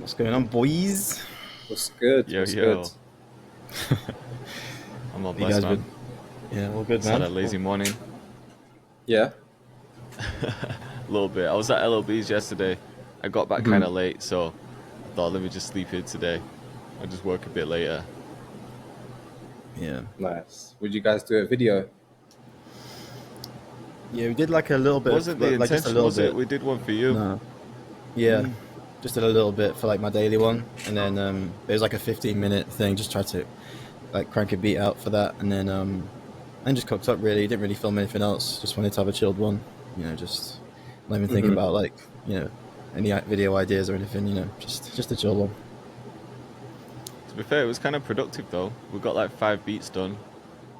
What's going on, boys? What's good? Yo, What's yo. good? I'm all You blessed, guys man. been? Yeah, all good, Just had man. a lazy morning. Yeah. A little bit. I was at LLB's yesterday. I got back kind of late, so I thought, let me just sleep here today. I'll just work a bit later. Yeah, Nice. Would you guys do a video? yeah. We did like a little bit, Wasn't the like just a intention, little was it? bit. We did one for you. No, yeah, just did a little bit for like my daily one, and then it was like a 15-minute thing. Just tried to like crank a beat out for that, and just cooked up. Really, didn't really film anything else. Just wanted to have a chilled one. Just not even think about like any video ideas or anything. Just a chill one. To be fair, it was kind of productive, though. We got like 5 beats done,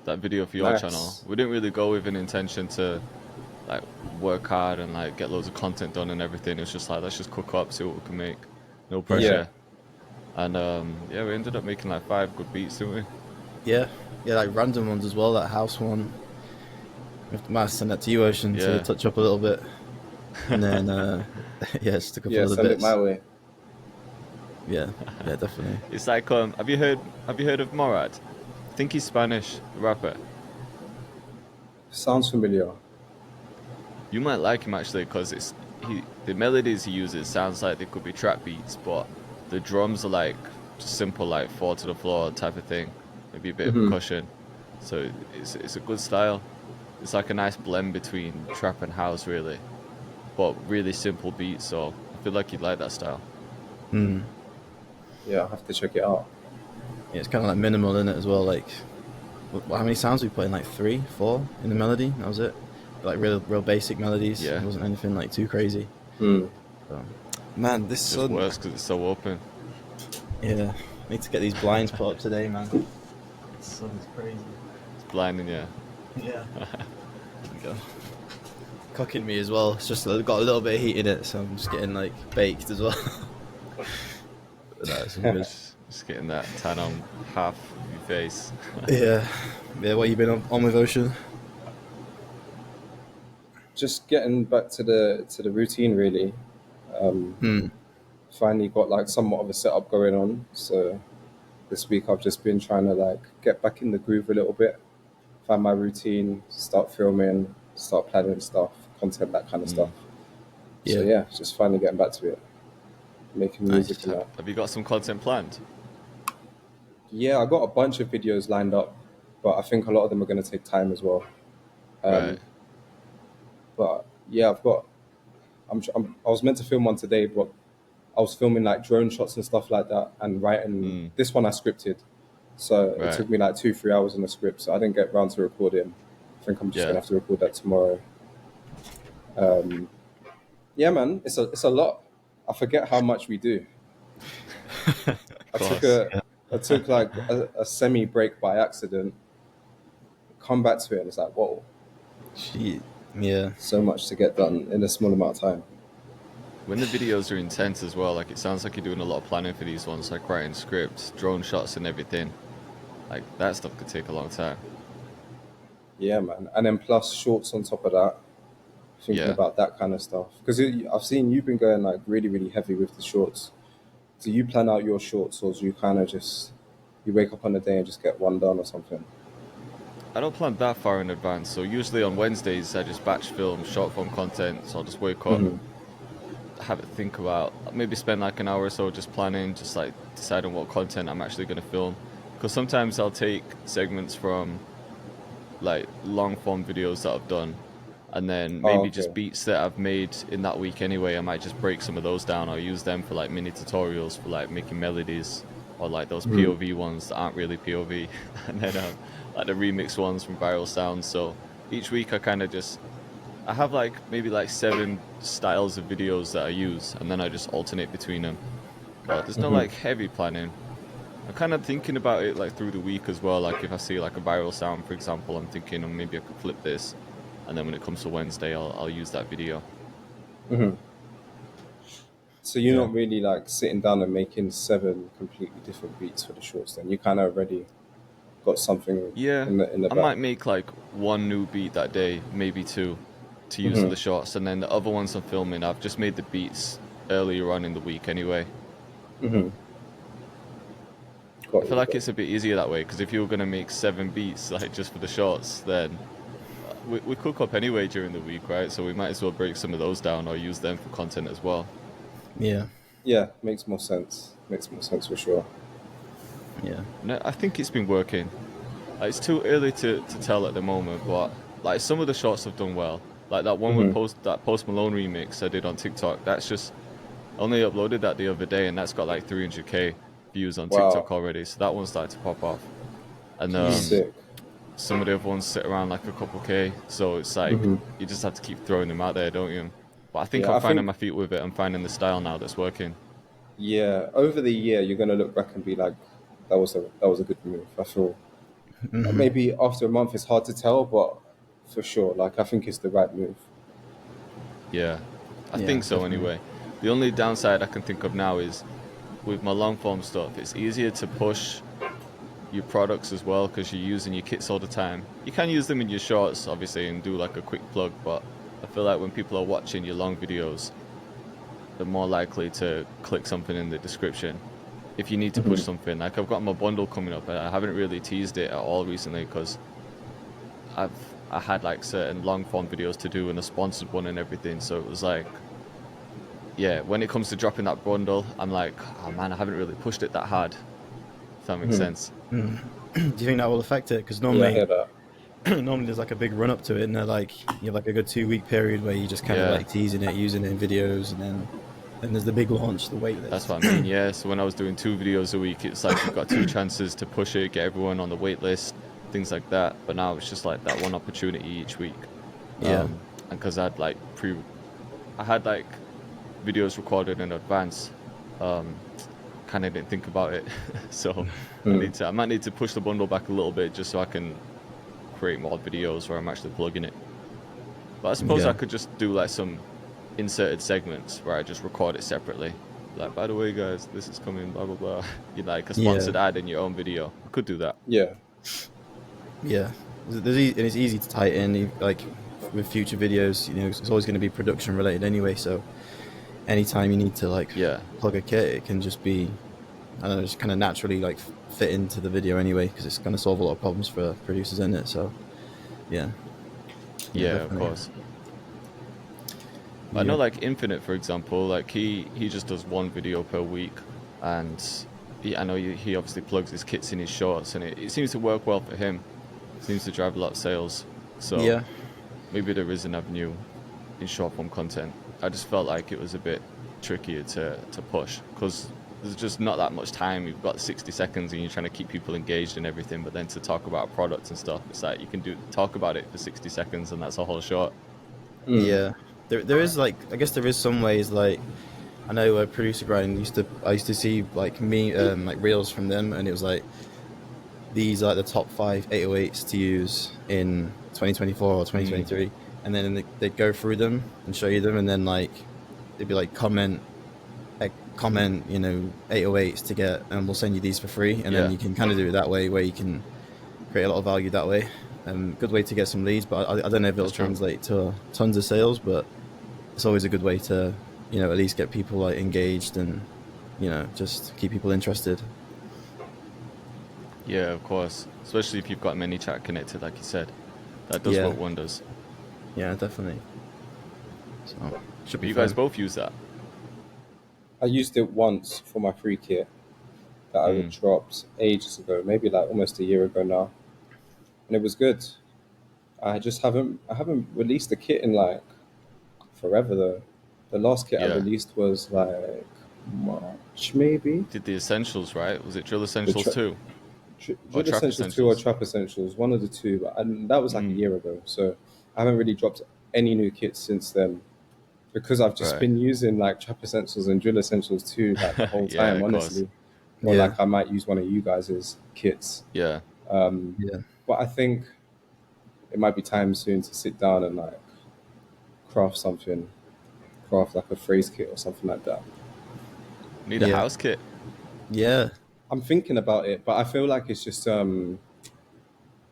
that video for your channel. Nice. We didn't really go with an intention to like work hard and like get loads of content done and everything. It was just like, let's just cook up, see what we can make. No pressure. And yeah, we ended up making like 5 good beats, didn't we? Yeah, like random ones as well. That house one. Might send that to you, Ocean, to Yeah. touch up a little bit, and then yeah, just a couple Yeah, other send it bits. my way. Yeah, definitely. It's like have you heard of Morad? I think he's Spanish, the rapper. Sounds familiar. You might like him actually because the melodies he uses sounds like they could be trap beats, but the drums are like just simple, like 4 to the floor type of thing, maybe a bit of percussion. So it's a good style. It's like a nice blend between trap and house, really, but really simple beats. So I feel like you'd like that style. Yeah, I'll have to check it out. Yeah, it's kind of like minimal in it as well. Like, how many sounds we put in? Like 3, 4 in the melody. That was it. Like real basic melodies. Yeah. It wasn't anything like too crazy. Hmm. So, man, this It's just sun. worse because it's so open. Yeah, need to get these blinds put up today, man. The sun is crazy. It's blinding, yeah. Yeah. There we go. Cooking me as well. It's just got a little bit of heat in it, so I'm just getting like baked as well. But no, it's all good. Just getting that tan on half your face. Yeah. What you been on with, Ocean? Just getting back to the routine, really. Finally got like somewhat of a setup going on. So this week I've just been trying to like get back in the groove a little bit, find my routine, start filming, start planning stuff, content, that kind of stuff. Yeah. So yeah, just finally getting back to it, making music and that. Have you got some content planned? Yeah, I got a bunch of videos lined up, but I think a lot of them are going to take time as well. Right. But yeah, I was meant to film one today, but I was filming like drone shots and stuff like that, and writing. This one I scripted, so it Right. took me like 2-3 hours in the script. So I didn't get round to recording. I think I'm just gonna have to record that tomorrow. Yeah, man, it's a lot. I forget how much we do. I took like a semi break by accident. Come back to it, and it's like, whoa, Shit. Yeah. so much to get done in a small amount of time. When the videos are intense as well, like it sounds like you're doing a lot of planning for these ones, like writing scripts, drone shots and everything. Like that stuff could take a long time. Yeah, man, and then plus shorts on top of that. Thinking about that kind of stuff, because I've seen you've been going like really, really heavy with the shorts. Do you plan out your shorts, or do you kind of just you wake up on the day and just get one done or something? I don't plan that far in advance, so usually on Wednesdays I just batch film short form content, so I'll just wake up, have it think about, maybe spend like an hour or so just planning, just like deciding what content I'm actually going to film. Because sometimes I'll take segments from like long form videos that I've done, and then maybe just beats that I've made in that week anyway. I might just break some of those down or use them for like mini tutorials for like making melodies, or like those POV ones that aren't really POV, and then like the remix ones from Viral Sounds. So each week I have like maybe like 7 styles of videos that I use, and then I just alternate between them. But there's no like heavy planning. I'm kind of thinking about it like through the week as well. Like if I see like a viral sound, for example, I'm thinking, oh, maybe I could flip this, and then when it comes to Wednesday, I'll use that video. So you're not really like sitting down and making 7 completely different beats for the shorts. Then you kind of already got something Yeah, in the I back. might make like 1 new beat that day, maybe 2, to use in the shots, and then the other ones I'm filming, I've just made the beats earlier on in the week anyway. Mm-hmm. I feel like it's a bit easier that way, because if you were going to make 7 beats like just for the shorts, then we cook up anyway during the week, right? So we might as well break some of those down or use them for content as well. Yeah. Yeah, makes more sense. Makes more sense for sure. Yeah. No, I think it's been working. Like, it's too early to tell at the moment, but like some of the shorts have done well. Like that one with Post Malone remix I did on TikTok. That's just only uploaded that the other day, and that's got like 300k views on TikTok already. So that one started to pop off. And Sick. some of the other ones sit around like a couple K. So it's like you just have to keep throwing them out there, don't you? But I think I'm finding my feet with it. I'm finding the style now that's working. Yeah, over the year you're gonna look back and be like, that was a good move. I feel maybe after a month it's hard to tell, but for sure, like I think it's the right move. Yeah, I think so definitely. anyway. The only downside I can think of now is with my long form stuff, it's easier to push your products as well because you're using your kits all the time. You can use them in your shorts, obviously, and do like a quick plug, but I feel like when people are watching your long videos, they're more likely to click something in the description. If you need to push something, like I've got my bundle coming up, and I haven't really teased it at all recently because I had like certain long form videos to do and a sponsored one and everything. So it was like, yeah, when it comes to dropping that bundle, I'm like, oh man, I haven't really pushed it that hard. If that makes sense. Do you think that will affect it? Because Yeah, I normally, hear that. normally there's like a big run up to it, and they're like you have like a good 2 week period where you just kind of like teasing it, using it in videos, and then there's the big launch, the wait list. That's what I mean. Yeah. So when I was doing 2 videos a week, it's like you've got 2 chances to push it, get everyone on the wait list, things like that. But now it's just like that one opportunity each week. Yeah. And because I had like videos recorded in advance. Kind of didn't think about it, so I might need to push the bundle back a little bit just so I can create more videos where I'm actually plugging it. But I suppose I could just do like some inserted segments where I just record it separately. Like, by the way, guys, this is coming, blah blah blah. You know, like a sponsored ad in your own video. I could do that. Yeah. Yeah. And it's easy to tie it in, like with future videos. You know, it's always going to be production related anyway. So anytime you need to like plug a kit, it can just be, I don't know, just kind of naturally like fit into the video anyway, because it's going to solve a lot of problems for producers in it. So yeah, of course. I know like Infinite, for example, like he just does 1 video per week, and I know he obviously plugs his kits in his shorts, and it seems to work well for him. It seems to drive a lot of sales. So maybe there is an avenue in short form content. I just felt like it was a bit trickier to push because there's just not that much time. You've got 60 seconds and you're trying to keep people engaged and everything, but then to talk about products and stuff, it's like you can talk about it for 60 seconds and that's a whole short. Yeah, there is like, I guess there is some ways, like I know Producer Grind I used to see like like reels from them, and it was like these are like the top 5 808s to use in 2024 or 2023. And then they'd go through them and show you them, and then like they'd be like comment, you know, 808s to get, and we'll send you these for free, and then you can kind of do it that way, where you can create a lot of value that way. Good way to get some leads, but I don't know if it'll translate to tons of sales, but it's always a good way to, you know, at least get people like engaged and, you know, just keep people interested. Yeah, of course, especially if you've got ManyChat connected, like you said, that does work wonders. Yeah, definitely. So, should you guys both use that? I used it once for my free kit that I dropped ages ago, maybe like almost a year ago now, and it was good. I haven't released the kit in like forever though. The last kit I released was like March maybe. Did the Essentials, right? Was it Drill Essentials 2? Drill Essentials 2 or Trap Essentials, one of the two, and that was like a year ago. So I haven't really dropped any new kits since then, because I've just been using like Trap Essentials and Drill Essentials 2 like the whole time, honestly. Or like I might use one of you guys' kits. But I think it might be time soon to sit down and like craft like a phrase kit or something like that. Need a house kit. Yeah. I'm thinking about it, but I feel like it's just my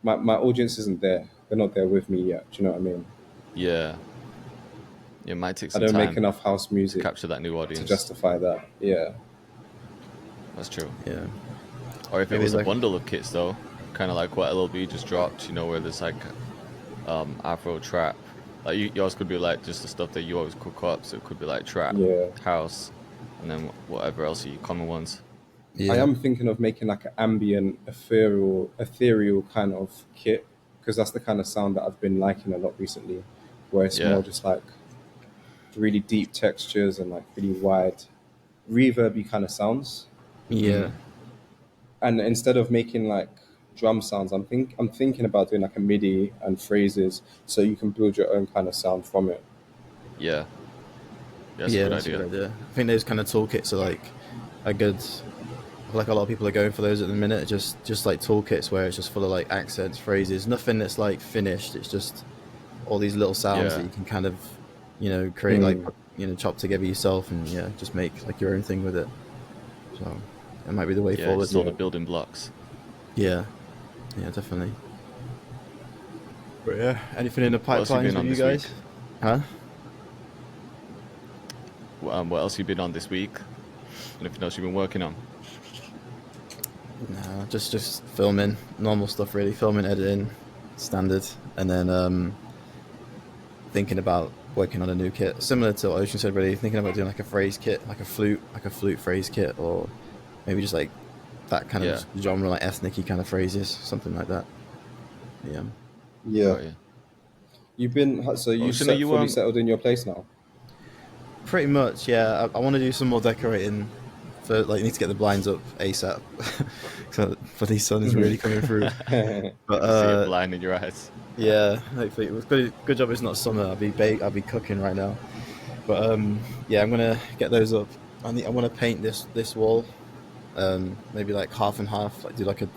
audience isn't there. They're not there with me yet. Do you know what I mean? Yeah. It might take some time. I don't make enough house music to capture that new audience to justify that. Yeah. That's true. Yeah. Or if it Maybe was a like bundle of kits though, kind of like what LLB just dropped, you know, where there's like Afro trap. Like yours could be like just the stuff that you always cook up, so it could be like trap, Yeah. house, and then whatever else are your common ones. I yeah am thinking of making like an ambient, ethereal kind of kit because that's the kind of sound that I've been liking a lot recently, where it's Yeah, more just like really deep textures and like really wide, reverby kind of sounds. yeah And instead of making like drum sounds, I'm thinking about doing like a MIDI and phrases so you can build your own kind of sound from it. yeah, that's a yeah. good That's a idea. good idea. I think those kind of toolkits are like a good. Like a lot of people are going for those at the minute. Just like toolkits where it's just full of like accents, phrases, nothing that's like finished. It's just all these little sounds that Yeah, you can kind of, create like chop together yourself and yeah, just make like your own thing with it. So that might be the way yeah, forward. just all Yeah. the building blocks. Yeah, yeah, definitely. But yeah, anything in the What else you pipelines been with on you this week? guys? Huh? What else you been on this week? Anything else you've been working on? No, just filming, normal stuff really. Filming, editing, standard, and then thinking about working on a new kit, similar to what Ocean said. Really thinking about doing like a phrase kit, like a flute phrase kit, or maybe just like that kind Yeah, of genre, like ethnic-y kind of phrases, something like that. Yeah, Yeah. got you. So you Ocean, are you fully settled in your place now? pretty much. Yeah, I want to do some more decorating. For like, need to get the blinds up ASAP. So for these sun is really coming through. But Good to see it blind in your eyes. yeah, hopefully it was good job it's not summer. I'll be cooking right now. But yeah, I'm gonna get those up. I want to paint this wall. Maybe like half and half. Like do like a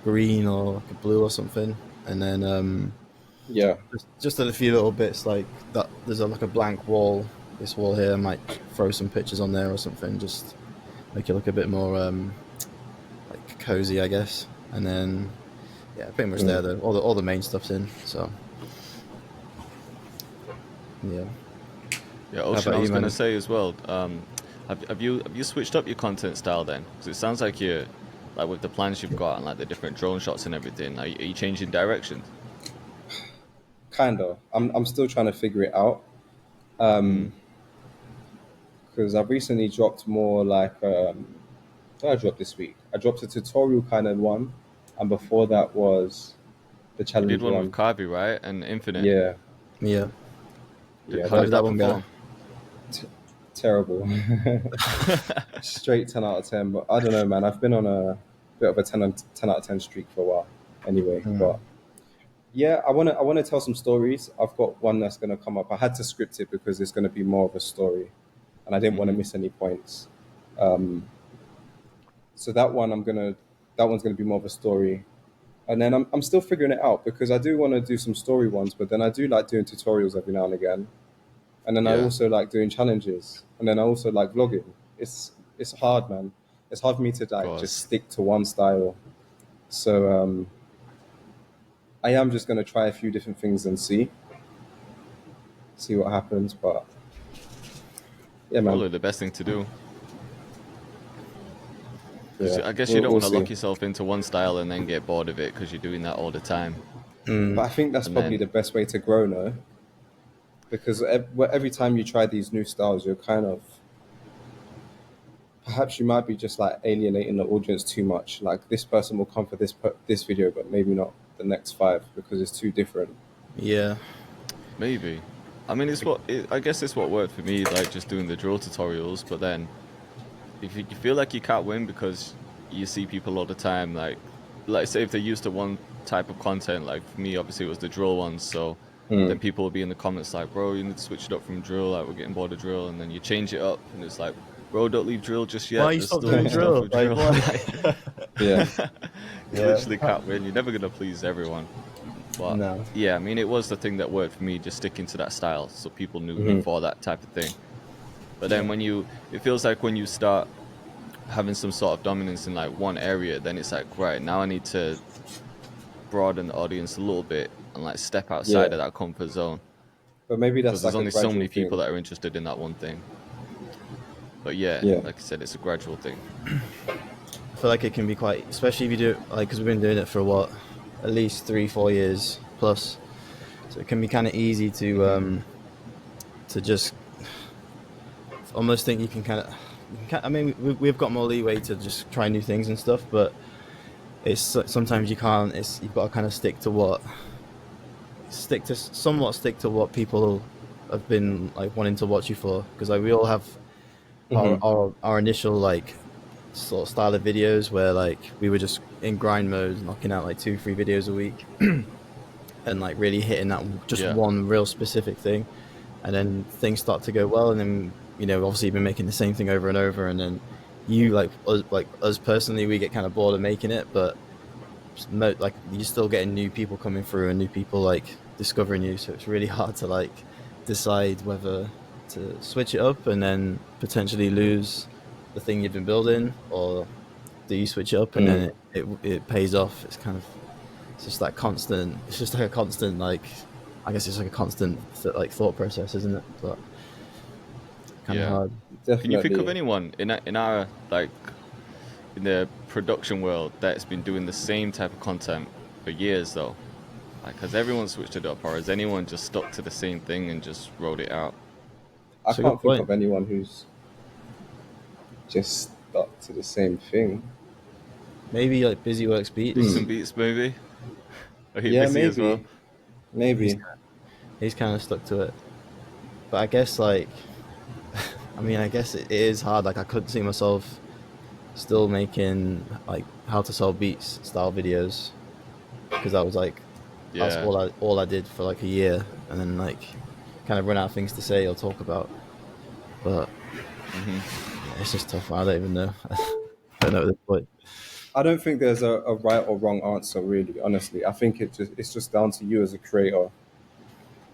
green or like a blue or something, and then Yeah. just a few little bits like that. There's like a blank wall. This wall here, I might throw some pictures on there or something. Just make it look a bit more like cozy, I guess. And then yeah, pretty much there though. All the main stuff's in. So yeah. Yeah, How Ocean, about I you, was gonna man? say as well. Have you switched up your content style then? Because it sounds like you're like with the plans you've got and like the different drone shots and everything. Are you changing directions? Kind of. I'm still trying to figure it out. Because I've recently dropped more like what did I dropped this week? I dropped a tutorial kind of one, and before that was the You did challenge one with one. Kavi, right? And Infinite. Yeah, Yeah. yeah, How How did did that that that one go? perform? terrible. Straight 10 out of 10. But I don't know, man. I've been on a bit of a 10 out of 10 streak for a while. Anyway, but yeah, I wanna tell some stories. I've got one that's gonna come up. I had to script it because it's gonna be more of a story, and I didn't want to miss any points. So that one's gonna be more of a story. And then I'm still figuring it out because I do want to do some story ones, but then I do like doing tutorials every now and again. And then I Yeah, also like doing challenges. And then I also like vlogging. It's hard, man. It's hard for me to of like just course. stick to one style. So I am just gonna try a few different things and see what happens. But yeah, man. Probably the best thing to do. Because Yeah, I guess you don't we'll want to see. lock yourself into one style and then get bored of it because you're doing that all the time. But I think that's And probably then the best way to grow, no? Because every time you try these new styles, you're kind of perhaps you might be just like alienating the audience too much. Like this person will come for this video, but maybe not the next five because it's too different. Yeah. maybe. I mean, I guess it's what worked for me, like just doing the drill tutorials. But then, if you feel like you can't win because you see people all the time, like say if they're used to one type of content, like for me, obviously it was the drill ones. So then people will be in the comments like, "Bro, you need to switch it up from drill. Like we're getting bored of drill." And then you change it up, and it's like, "Bro, don't leave drill just yet. Why you There's stop still doing more stuff drill? with Like drill." why? Yeah, You Yeah. literally can't win. You're never gonna please everyone. But No. yeah, I mean, it was the thing that worked for me, just sticking to that style, so people knew me for that type of thing. But then it feels like when you start having some sort of dominance in like one area, then it's like, right, now I need to broaden the audience a little bit and like step outside yeah. of that comfort zone But maybe because that's there's like a only so gradual many people thing. that are interested in that one thing. But yeah, Yeah. like I said, it's a gradual thing. feel like it can be quite, especially if you do it, like, because we've been doing it for what, at least 3-4 years plus. So it can be kind of easy to just almost think you can kind of. I mean, we've got more leeway to just try new things and stuff, but it's sometimes you can't. You've got to kind of stick to what people have been like wanting to watch you for, because like we all have our initial like sort of style of videos where like we were just in grind mode, knocking out like 2-3 videos a week, and like really hitting that just one real specific thing, and then things start to go well, and then obviously you've been making the same thing over and over, and then you like us personally, we get kind of bored of making it, but like you're still getting new people coming through and new people like discovering you, so it's really hard to like decide whether to switch it up and then potentially lose the thing you've been building, or do you switch it up and then it pays off. It's just like constant, it's just like a constant, like I guess it's like a constant like thought process, isn't it? But kind of hard. Definitely. Can you think of anyone in our like in the production world that's been doing the same type of content for years though? Like, has everyone switched it up, or has anyone just stuck to the same thing and just wrote it out? I can't think of anyone who's just stuck to the same thing. Maybe like Busy Works Beats. Decent Beats, maybe. Yeah, busy maybe. As well? Maybe. He's kind of stuck to it, but I guess like, I mean, I guess it is hard. Like, I couldn't see myself still making like how to sell beats style videos, because that was like that's all I did for like a year, and then like kind of run out of things to say or talk about. But it's just tough. I don't even know. I don't know at this point. I don't think there's a right or wrong answer, really. Honestly, I think it's just down to you as a creator.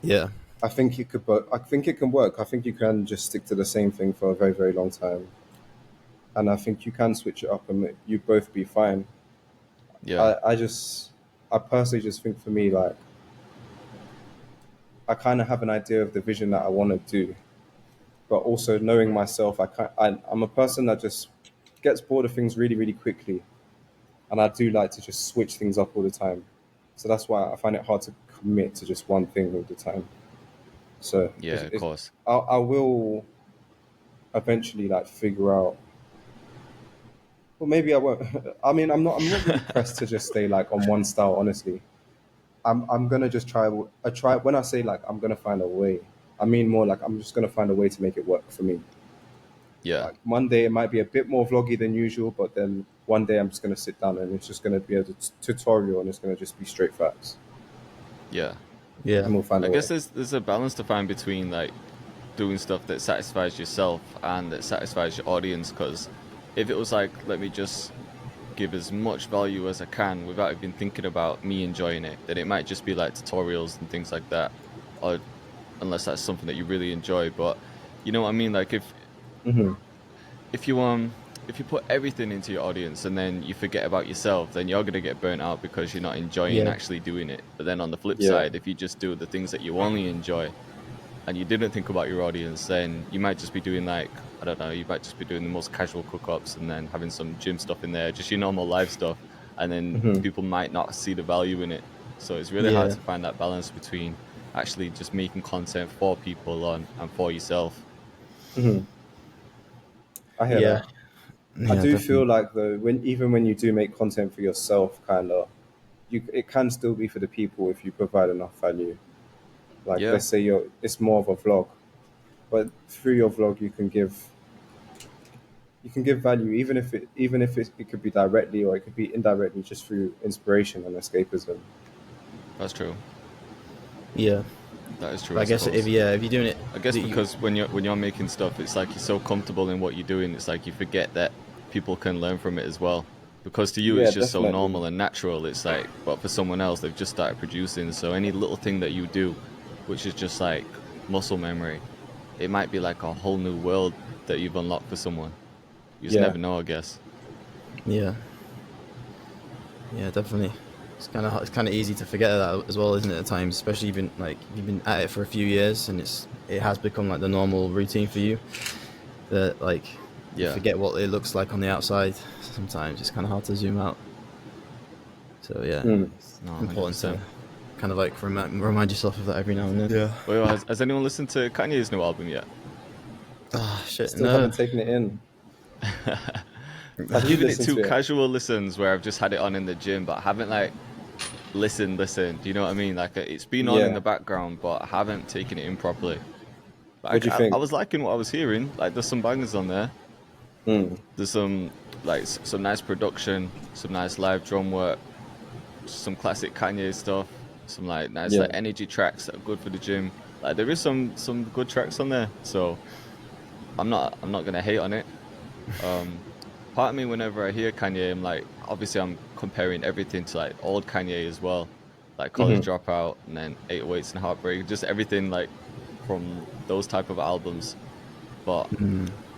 Yeah. I think it could, but I think it can work. I think you can just stick to the same thing for a very, very long time, and I think you can switch it up and you both be fine. Yeah. I personally just think for me, like, I kind of have an idea of the vision that I want to do, but also knowing myself, I'm a person that just gets bored of things really, really quickly, and I do like to just switch things up all the time. So that's why I find it hard to commit to just one thing all the time. So yeah, of course. I will eventually like figure out. Well, maybe I won't. I mean, I'm not really pressed to just stay like on one style. Honestly, I'm gonna just try. When I say like I'm gonna find a way, I mean more like I'm just gonna find a way to make it work for me. Yeah. Like one day it might be a bit more vloggy than usual, but then one day I'm just gonna sit down and it's just gonna be a tutorial and it's gonna just be straight facts. Yeah. Yeah. And we'll find a I way. guess there's a balance to find between like doing stuff that satisfies yourself and that satisfies your audience, because if it was like, let me just give as much value as I can without even thinking about me enjoying it, then it might just be like tutorials and things like that, or unless that's something that you really enjoy. But you know what I mean, like if you put everything into your audience and then you forget about yourself, then you're gonna get burnt out because you're not enjoying actually doing it. But then on the flip side, if you just do the things that you only enjoy and you didn't think about your audience, then you might just be doing like, I don't know, you might just be doing the most casual cook-ups and then having some gym stuff in there, just your normal live stuff, and then people might not see the value in it. So it's really hard to find that balance between actually just making content for people and for yourself. I hear that. I do definitely. feel like though, even when you do make content for yourself, kind of, it can still be for the people if you provide enough value. Like let's say it's more of a vlog, but through your vlog you can give value, even if it could be directly or it could be indirectly, just through inspiration and escapism. That's true. Yeah. That is true. I guess if you're doing it, I guess because when you're making stuff, it's like you're so comfortable in what you're doing, it's like you forget that people can learn from it as well. Because to you it's just so normal and natural. It's like, but for someone else, they've just started producing. So any little thing that you do, which is just like muscle memory, it might be like a whole new world that you've unlocked for someone. You just never know, I guess. Yeah, definitely. It's kind of easy to forget that as well, isn't it? At times, especially you've been at it for a few years, and it has become like the normal routine for you. That like you Yeah. forget what it looks like on the outside. Sometimes it's kind of hard to zoom out. So yeah, it's No, important 100%. to kind of like remind yourself of that every now and then. Yeah. Wait, has anyone listened to Kanye's new album yet? Ah, shit. Still No. haven't taken it in. I've Have you given it listened 2 to it? casual listens where I've just had it on in the gym, but I haven't like listened. Do you know what I mean? Like it's been on in Yeah. the background, but I haven't taken it in properly. But What do you think? I was liking what I was hearing. Like there's some bangers on there. There's some like some nice production, some nice live drum work, some classic Kanye stuff, some like nice Yeah. like energy tracks that are good for the gym. Like there is some good tracks on there. So I'm not gonna hate on it. Part of me, whenever I hear Kanye, I'm like, obviously I'm comparing everything to like old Kanye as well, like College Dropout and then 808s and Heartbreak, just everything like from those type of albums. But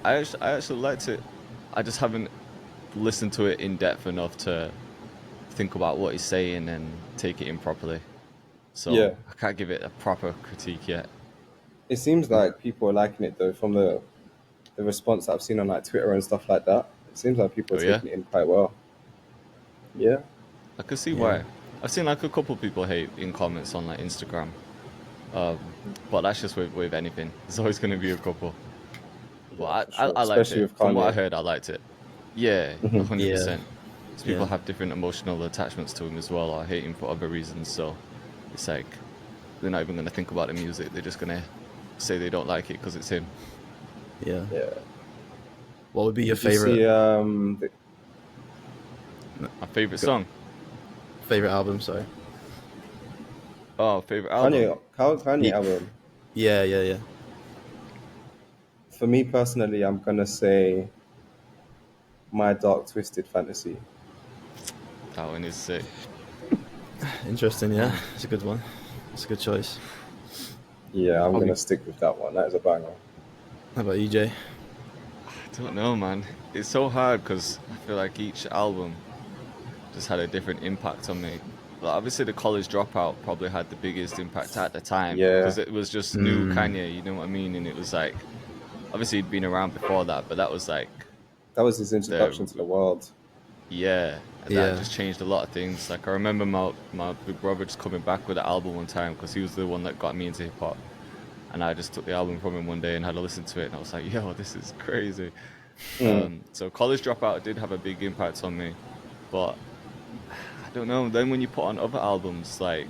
I actually liked it. I just haven't listened to it in depth enough to think about what he's saying and take it in properly. So Yeah. I can't give it a proper critique yet. It seems like people are liking it though, from the response that I've seen on like Twitter and stuff like that. It seems like people are Oh, yeah? taking it in quite well. Yeah. I could see why. I've seen like a couple people hate in comments on like Instagram. But that's just with anything. There's always going to be a couple. But for sure. I liked Especially it. with From what I Kanye. heard, I liked it. Yeah, 100%. Yeah. Because people Yeah. have different emotional attachments to him as well, or hate him for other reasons. So it's like they're not even going to think about the music. They're just going to say they don't like it because it's him. Yeah. Yeah. What would be your Did you see, favorite My favorite song. favorite album? Sorry. Oh, favorite album. Kanye Yeah. album? Yeah. For me personally, I'm gonna say My Dark Twisted Fantasy. That one is sick. Interesting. Yeah, it's a good one. It's a good choice. Yeah, I'm gonna stick with that one. That is a banger. How about you, Jay? I don't know, man. It's so hard because I feel like each album just had a different impact on me. But obviously, the College Dropout probably had the biggest impact at the time. Yeah. Because it was just new Kanye, you know what I mean? And it was like, obviously, he'd been around before that, but that was like, That was his introduction to the world. yeah. And Yeah. that just changed a lot of things. Like, I remember my big brother just coming back with the album one time because he was the one that got me into hip hop. And I just took the album from him one day and had a listen to it. And I was like, yo, this is crazy. So College Dropout did have a big impact on me. But I don't know. Then when you put on other albums, like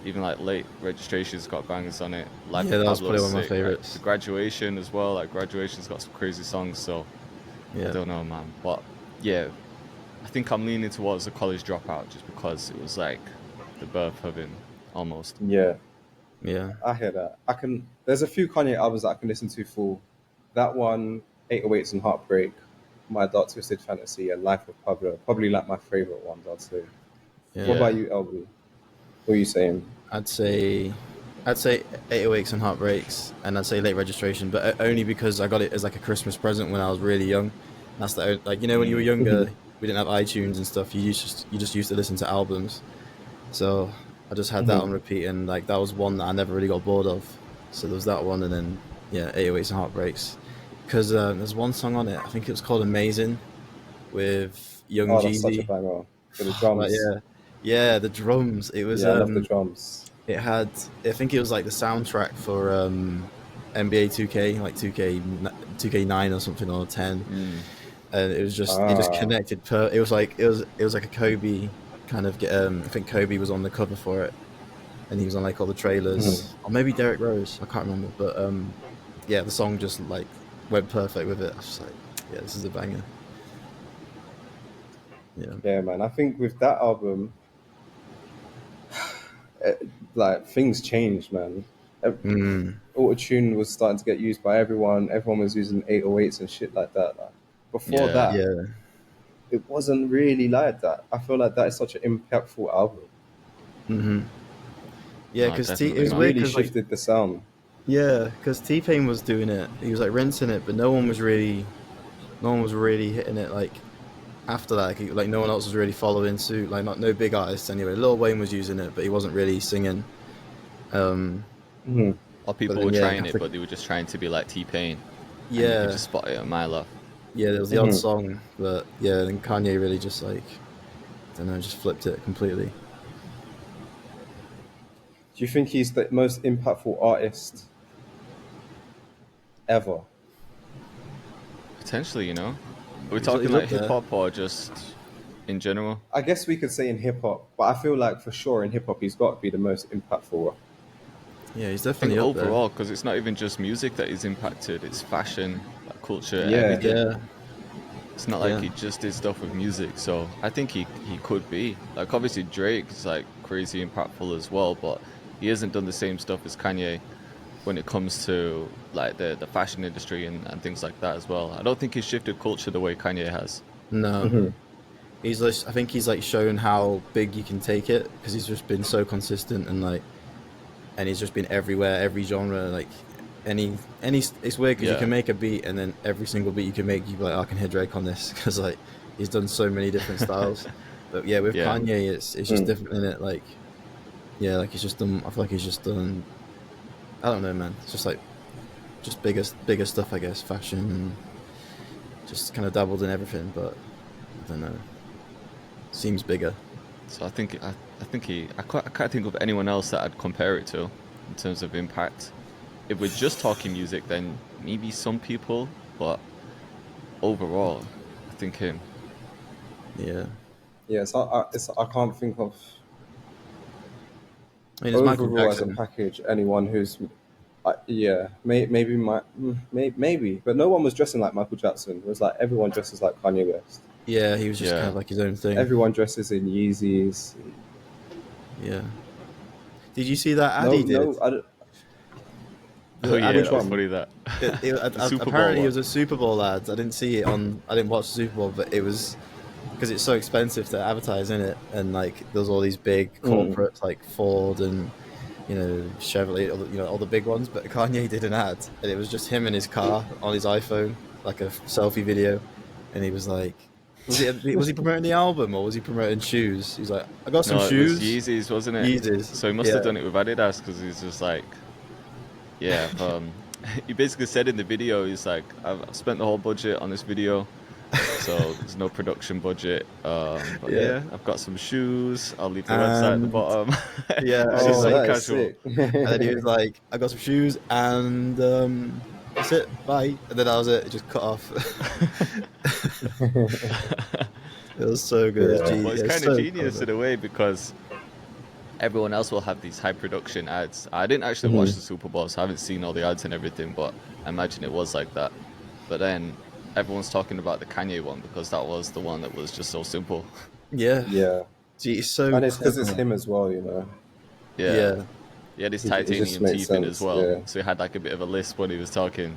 even like Late Registration's got bangers on it. Life Yeah, of that was Pablo's probably one of my sick. favorites. Like, the Graduation as well. Like Graduation's got some crazy songs. So Yeah. I don't know, man. But yeah, I think I'm leaning towards the College Dropout just because it was like the birth of him almost. Yeah, Yeah. I hear that. There's a few Kanye albums that I can listen to full. That one, 808s and Heartbreak, My Dark Twisted Fantasy, and Life of Pablo. Probably like my favorite ones, I'd say. Yeah. What about you, LB? What are you saying? I'd say 808s and Heartbreaks, and I'd say Late Registration, but only because I got it as like a Christmas present when I was really young. That's like, you know, when you were younger, we didn't have iTunes and stuff. You just used to listen to albums. So I just had that on repeat, and like that was one that I never really got bored of. So there was that one, and then 808s and Heartbreaks, because there's one song on it. I think it was called Amazing, with Young Oh, that's such a Jeezy. banger. For the drums. Yeah, the drums. It was Yeah, I love the drums. It had, I think it was like the soundtrack for NBA 2K, like 2K9 or something, or 10, and it was just it just connected. It was like a Kobe kind of. I think Kobe was on the cover for it, and he was on like all the trailers, or maybe Derrick Rose. I can't remember, but the song just like went perfect with it. I was just like, yeah, this is a banger. Yeah, man. I think with that album, like things changed, man. Auto-tune was starting to get used by everyone. Everyone was using 808s and shit like that. Like, before that, it wasn't really like that. I feel like that is such an impactful album. Yeah, No, because definitely it was not. weird Really 'cause, like, shifted the sound. yeah, because T-Pain was doing it. He was like rinsing it, but no one was really hitting it like after that. Like no one else was really following suit. Like no big artists anyway. Lil Wayne was using it, but he wasn't really singing. Or people then, were yeah, trying it, after- but they were just trying to be like T-Pain. And you Yeah, could just spot it a mile off. Yeah, there was the odd song, but yeah, then Kanye really just like, I don't know, just flipped it completely. Do you think he's the most impactful artist ever? Potentially, you know. Are we He's talking up like there. hip hop or just in general? I guess we could say in hip hop, but I feel like for sure in hip hop he's got to be the most impactful. Yeah, he's I think definitely up there. overall, because it's not even just music that he's impacted; it's fashion, like culture, Yeah. everything. Yeah, It's not like Yeah. he just did stuff with music. So I think he could be like, obviously Drake is like crazy impactful as well, but he hasn't done the same stuff as Kanye when it comes to like the fashion industry and things like that as well. I don't think he's shifted culture the way Kanye has. no. He's like, I think he's like shown how big you can take it because he's just been so consistent and like, and he's just been everywhere, every genre, like any. It's weird because you Yeah. can make a beat and then every single beat you can make, you be like, oh, I can hear Drake on this because like he's done so many different styles. But yeah, with Yeah. Kanye, it's just different in it. Like, yeah, like he's just done. I feel like he's just done. I don't know, man. It's just like just bigger stuff, I guess, fashion and just kind of dabbled in everything. But I don't know. Seems bigger. So I think I can't think of anyone else that I'd compare it to in terms of impact. If we're just talking music, then maybe some people, but overall, I think him. Yeah. Yeah, I can't think of I mean, it's Michael overall as a Jackson. package anyone who's maybe, but no one was dressing like Michael Jackson. It was like everyone dresses like Kanye West. Yeah, he was just kind Yeah. of like his own thing. Everyone dresses in Yeezys. Yeah. Did you see that ad No, he did? no, I don't, Oh yeah, Which that was one? funny that. The Super Bowl Apparently, it one. was a Super Bowl ad. I didn't see it on. I didn't watch the Super Bowl, but it was because it's so expensive to advertise in it, and like there's all these big corporates like Ford and Chevrolet, all the big ones. But Kanye did an ad, and it was just him in his car on his iPhone, like a selfie video, and he was like, was he promoting the album or was he promoting shoes? He's like, I got some No, it shoes. was Yeezys, wasn't it? Yeezys. So he must have done it with Adidas because he's just like, yeah. He basically said in the video, he's like, I've spent the whole budget on this video, so there's no production budget. But yeah, I've got some shoes. I'll leave the website at the bottom. Yeah, It's and just he's so that is casual. sick. And then he was like, I got some shoes and that's it, bye. And then that was it. It just cut off. It was so good. Yeah. Well, it's Yeah, kind so of genius clever. in a way because everyone else will have these high production ads. I didn't actually watch the Super Bowl, so I haven't seen all the ads and everything, but I imagine it was like that. But then everyone's talking about the Kanye one because that was the one that was just so simple. Yeah. Yeah, Gee, it's so and it's because it's clever. him as well, you know. Yeah. He had his It just titanium makes teeth in as sense, well, yeah. so he had like a bit of a lisp when he was talking.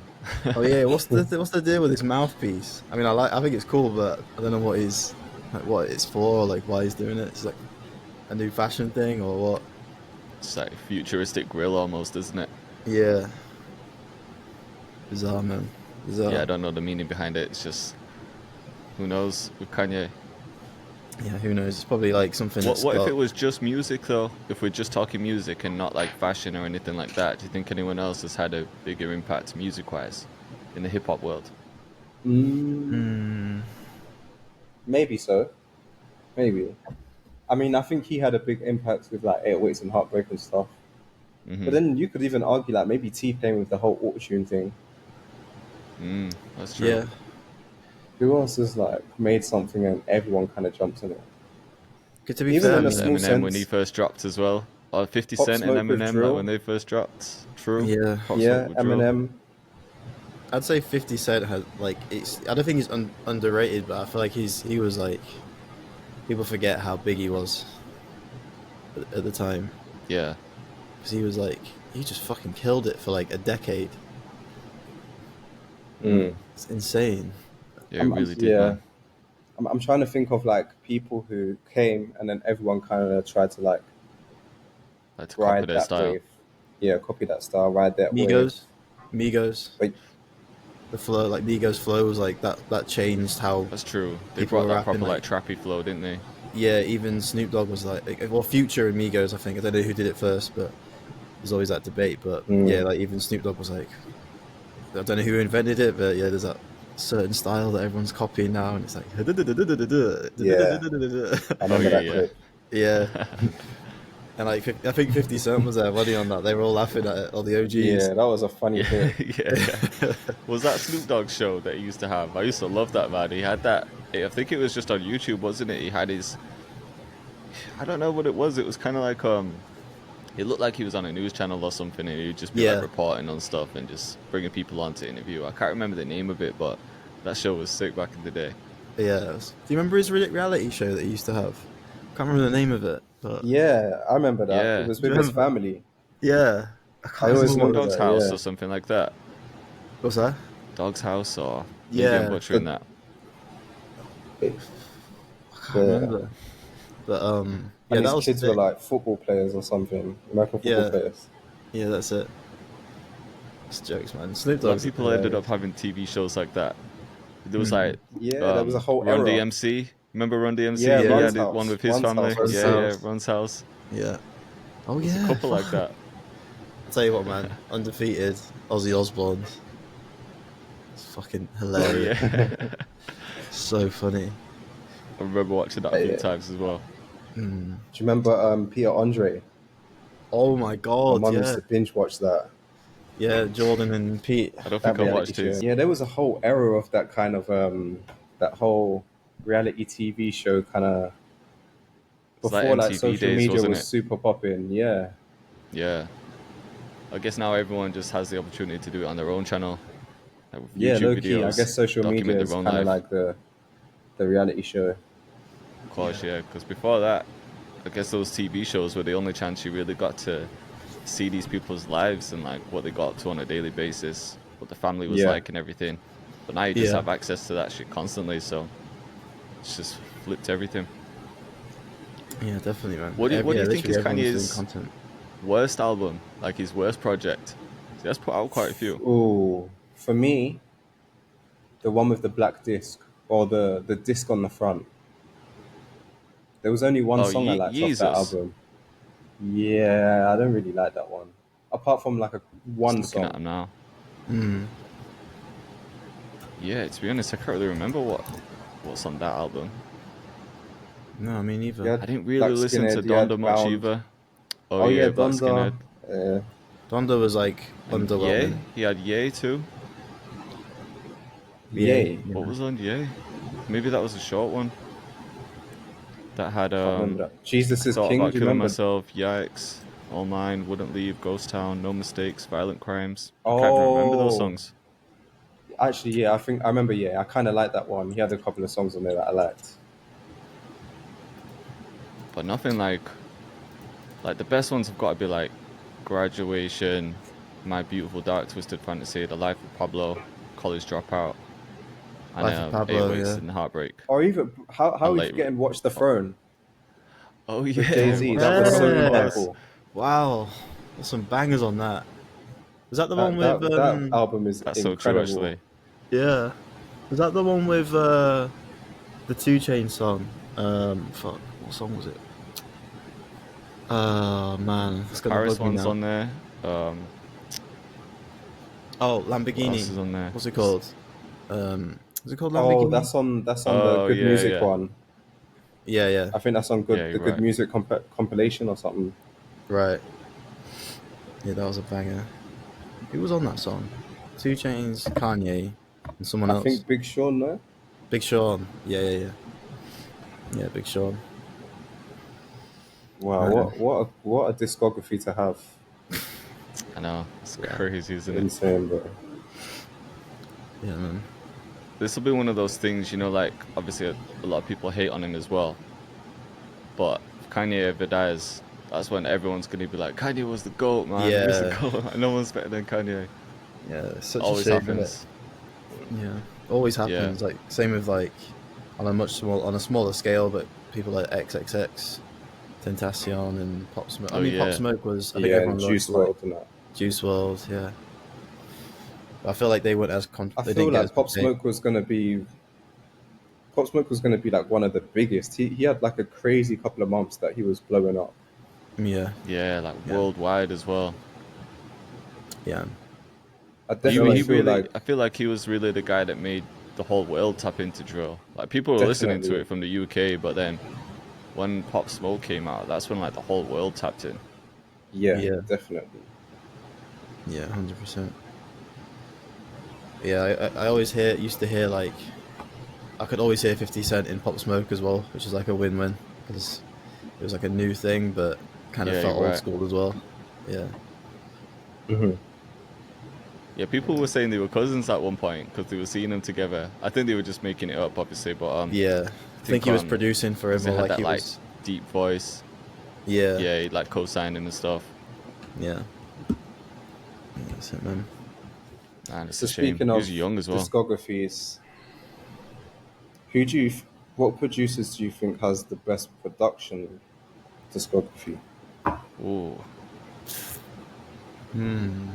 Oh yeah. What's the deal with his mouthpiece? I mean, I think it's cool, but I don't know what it's for, or like why he's doing it. It's like a new fashion thing or what? It's like a futuristic grill almost, isn't it? Yeah. Bizarre, man. Bizarre. Yeah, I don't know the meaning behind it. It's just, who knows with Kanye. Yeah, who knows? It's probably like something. What if it was just music though? If we're just talking music and not like fashion or anything like that, do you think anyone else has had a bigger impact music-wise in the hip hop world? Maybe so. Maybe. I mean, I think he had a big impact with like 808s and Heartbreak and stuff. But then you could even argue like maybe T-Pain with the whole auto-tune thing. That's true. Yeah. Who else has like made something and everyone kind of jumps in it? Good to be Even fair, in a man. small Eminem when he sense. first dropped as well. Or 50 Pop Cent and Smoke with Eminem like Drill. when they first dropped. True. Yeah. Pop Yeah, Smoke with Drill. Eminem. I'd say 50 Cent has like I don't think he's underrated, but I feel like he was like people forget how big he was at the time Yeah. because he just fucking killed it for like a decade. It's insane. Yeah, he really did, Yeah. man. I'm trying to think of like people who came and then everyone kind of tried to like Like to copy ride their that style. wave. Yeah, copy that style, ride that wave. Migos, Wait, the flow, like Migos flow was like that changed how. That's true. They People brought were that proper rapping, like trappy flow, didn't they? Yeah, even Snoop Dogg was like, well, Future and Migos, I think. I don't know who did it first, but there's always that debate. But yeah, like even Snoop Dogg was like, I don't know who invented it, but yeah, there's that certain style that everyone's copying now, and it's like Yeah. I remember that yeah. clip. yeah. And like I think 50 Cent was there, buddy, on that. They were all laughing at it, all the OGs. Yeah, that was a funny clip. Yeah. Was that Snoop Dogg show that he used to have? I used to love that, man. He had that. I think it was just on YouTube, wasn't it? He had his. I don't know what it was. It was kind of like It looked like he was on a news channel or something, and he'd just be like reporting on stuff and just bringing people on to interview. I can't remember the name of it, but that show was sick back in the day. Yeah. Do you remember his reality show that he used to have? Can't remember the name of it, but Yeah, I remember that. Yeah. It was with his family. yeah. I always Dog's remember that, House yeah. or something like that. What's that? Dog's House or maybe Yeah, I'm butchering that. I can't remember. But And yeah, that his was kids sick. were like football players or something. American football players. Yeah, that's it. It's jokes, man. Snoop A lot of Dogg's people ended up having TV shows like that. There was like Yeah, there was a whole Run era. DMC. Remember Run DMC? Yeah, He Run's had House. one with his Run's family. House. Yeah, Run's House. Yeah. Oh There's yeah. a couple like fuck. that. I'll tell you what, man. Undefeated Ozzy Osbourne. It's fucking hilarious. Yeah. So funny. I remember watching that a few times as well. Do you remember Peter Andre? Oh my My god, mum used yeah. to binge watch that. Yeah, Jordan and Pete. I don't That think I reality watched show. his. Yeah, there was a whole era of that kind of that whole reality TV show kind of It's like before like MTV social days, media wasn't was it? super popping. Yeah, Yeah. I guess now everyone just has the opportunity to do it on their own channel. Like with yeah, YouTube low key. I videos, guess social document media is their own kind of life. like the reality show. Of course, yeah. Because before that, I guess those TV shows were the only chance you really got to see these people's lives and like what they got up to on a daily basis, what the family was Yeah. like and everything. But now you just Yeah. have access to that shit constantly, so it's just flipped everything. Yeah, definitely, man. What do you think is literally everyone's Kanye's doing content. worst album? Like his worst project? He has put out quite a few. Ooh, for me, the one with the black disc or the disc on the front. There was only one Oh, song I liked off that Jesus. album. Yeah, I don't really like that one. Apart from like one Just looking at song. him now. Mm. Yeah, to be honest, I can't really remember what's on that album. No, I mean either. Yeah. I didn't really Black listen to Skinhead, you had Donda much Bound. either. Oh yeah, Black Donda. Skinhead. Donda was like And underwhelming. Ye? He had Ye too. Yay. Yeah. What was on Ye? Maybe that was a short one. That had I remember that. Jesus is Thought King. About Do you Killing remember? Myself, Yikes, All Mine, Wouldn't Leave, Ghost Town, No Mistakes, Violent Crimes. I can't even remember those Oh. songs. Actually, yeah, I remember. Yeah, I kind of liked that one. He had a couple of songs on there that I liked. But nothing like the best ones have got to be like Graduation, My Beautiful Dark Twisted Fantasy, The Life of Pablo, College Dropout, and Life of Pablo, 8 Weeks yeah. and Heartbreak. Or even how And we late- forgetting Watch the Throne Oh with yeah, Jay-Z. That was so Yeah. impactful. Wow, there's some bangers on that. Was that the That, one with that album is That's so incredible. true, actually. yeah? Was that the one with the 2 Chainz song? Fuck, what song was it? Oh man, it's gonna Paris bug me one's now. on there. Oh, What else Lamborghini. is on there? What's it called? Is it called Lamborghini? Oh, that's on Oh, the Good yeah, Music yeah. one. Yeah, I think that's on Yeah, you're the Good right. Music compilation or something. right. Yeah, that was a banger. Who was on that song? 2 Chainz, Kanye, and someone I else. think Big Sean, no? Big Sean. Yeah, Big Sean. Wow, Right. what a discography to have. I know, it's crazy, isn't it? Insane, bro. Yeah, man. This will be one of those things, like obviously a lot of people hate on him as well. But if Kanye ever dies, that's when everyone's gonna be like, Kanye was the GOAT, man. He was the Yeah. GOAT. No one's better than Kanye. Yeah, it's such Always a shame. happens. Yeah, always happens. Like same with like on a smaller scale, but people like XXX, Tentacion, and Pop Smoke. I Oh, mean, yeah. Pop Smoke was. I think Yeah, everyone and loves, Juice like, WRLD and that. Juice WRLD, yeah. I feel like they weren't as. I they feel didn't get like as Pop much Smoke was gonna be like one of the biggest. He had like a crazy couple of months that he was blowing up. hate. Yeah, Yeah, like Yeah. worldwide as well. yeah, I definitely feel really, like I feel like he was really the guy that made the whole world tap into drill. Like people were listening to Definitely. it from the UK, but then when Pop Smoke came out, that's when like the whole world tapped in. Yeah, Yeah. definitely. Yeah, 100%. Yeah, I always used to hear like, I could always hear 50 Cent in Pop Smoke as well, which is like a win-win because it was like a new thing, but kind of Yeah, you're felt old right. school as well. Yeah. Hmm. Yeah, people were saying they were cousins at one point because they were seeing them together. I think they were just making it up, obviously, but Yeah. I think he was on producing for because him, they or had like that he like was. deep voice. Yeah. Yeah, he like co-signed him and stuff. Yeah. That's it, man. And it's So a shame. speaking He of was young as well. discographies, who do you, what producers do you think has the best production discography? Ooh, Hmm.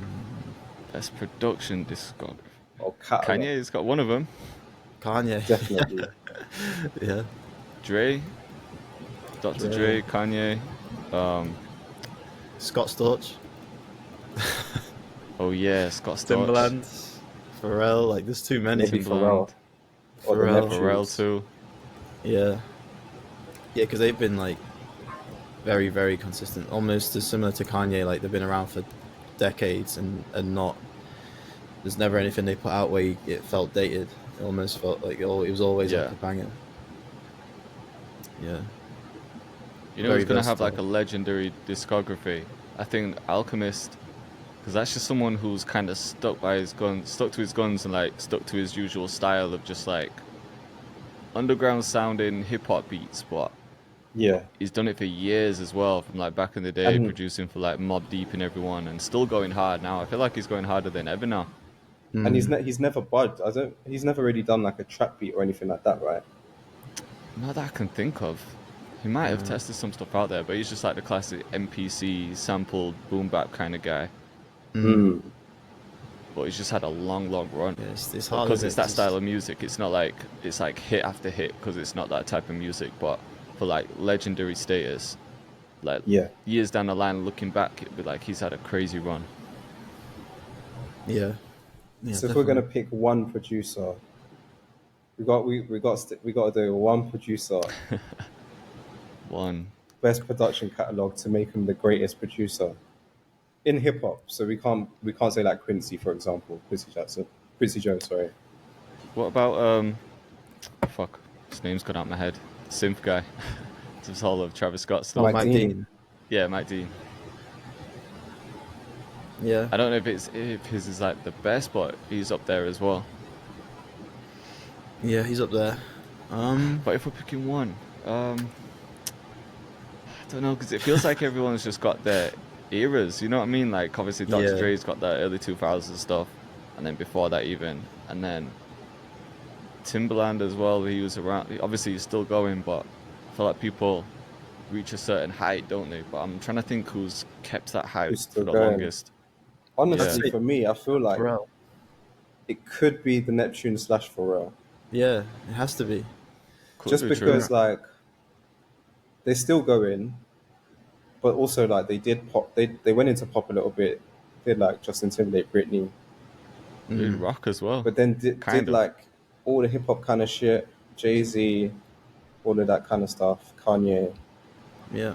best production discography. Or catalog? Kanye's got one of them. Kanye. Definitely. Yeah. Dre, Dr. Dre. Dre, Kanye. Um, Scott Storch. oh yeah, Scott Storch, Timbaland. Pharrell. Like, there's too many. Maybe Timbaland, Pharrell or the Pharrell. Pharrell Neptunes. too. Yeah. Yeah, because they've been like very, very consistent. Almost as similar to Kanye. Like, they've been around for decades and not. There's never anything they put out where it felt dated. It almost felt like it was always like Yeah. a banger. Yeah. You know Very who's gonna have like a versatile. legendary discography? I think Alchemist, because that's just someone who's kind of stuck to his guns, and like stuck to his usual style of just like underground sounding hip hop beats, but Yeah. he's done it for years as well, from like back in the day, And producing for like Mobb Deep and everyone, and still going hard now. I feel like he's going harder than ever now. and Mm. he's never budged. He's never really done like a trap beat or anything like that, right? Not that I can think of. He might have tested some stuff out there, but he's just like the classic MPC sampled boom bap kind of guy. Mm. But he's just had a long run. Yeah, it's hard Because isn't it's it? that 'Cause style of music. It's not like it's like hit after hit, because it's not that type of music. But for like legendary status, like Yeah. years down the line, looking back, it'd be like he's had a crazy run. Yeah. Yeah. So if we're Definitely. gonna pick one producer, we got to do one producer, One. best production catalog to make him the greatest producer in hip hop. So we can't say like Quincy, for example, Quincy Jones, sorry. What about fuck, his name's gone out my head. Synth guy. It's all of Travis Scott stuff. Mike Mike Dean. Dean. Yeah, Mike Dean. Yeah. I don't know if his is like the best, but he's up there as well. Yeah, he's up there. But if we're picking one, I don't know, because it feels like everyone's just got their eras. You know what I mean? Like obviously Dr. Yeah. Dre's got that early 2000s stuff, and then before that even, and then Timbaland as well. He was around. Obviously he's still going, but I feel like people reach a certain height, don't they? But I'm trying to think who's kept that height Who's for still the going? longest. Honestly, Yeah. for me, I feel like Pharrell. it could be the Neptune / Pharrell. Yeah, it has to be. Could Just be because true. like they still go in, but also like they did pop. They went into pop a little bit. Did like Justin Timberlake, Britney, Did rock as well. but then did Kind of. like all the hip hop kind of shit. Jay-Z, all of that kind of stuff. Kanye. Yeah.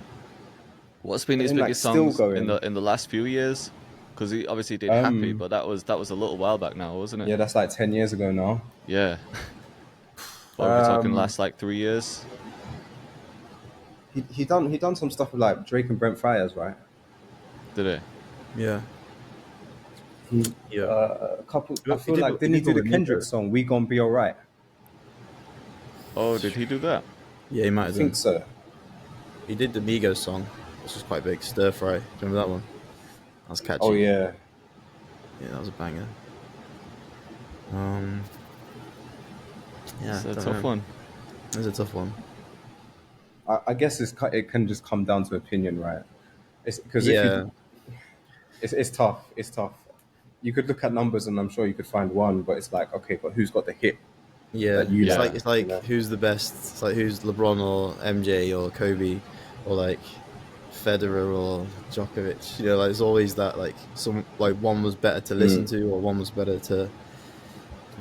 What's been his And, like, biggest still songs going. in the last few years? Because he obviously did Happy, but that was a little while back now, wasn't it? Yeah, that's like 10 years ago now. Yeah. But we're talking last like 3 years. He done some stuff with like Drake and Brent Fires, right? Did it? Yeah. He Yeah. a couple. I He feel did- like he didn't he did do all the the Kendrick Migos. song "We Gon' Be Alright"? Oh, did he do that? Yeah, he might I have think done. so. He did the Migos song, which was quite big. Stir Fry. Do you remember that one? That was catchy. Oh yeah. Yeah, that was a banger. Yeah, It's a don't tough know. one. It was a tough one. I guess it can just come down to opinion, right? It's because Yeah. it's tough. It's tough. You could look at numbers, and I'm sure you could find one, but it's like, okay, but who's got the hit? Yeah, That you like, it's like you know? who's the best? It's like who's LeBron or MJ or Kobe or like Federer or Djokovic. You know, like there's always that like some like one was better to listen to or one was better to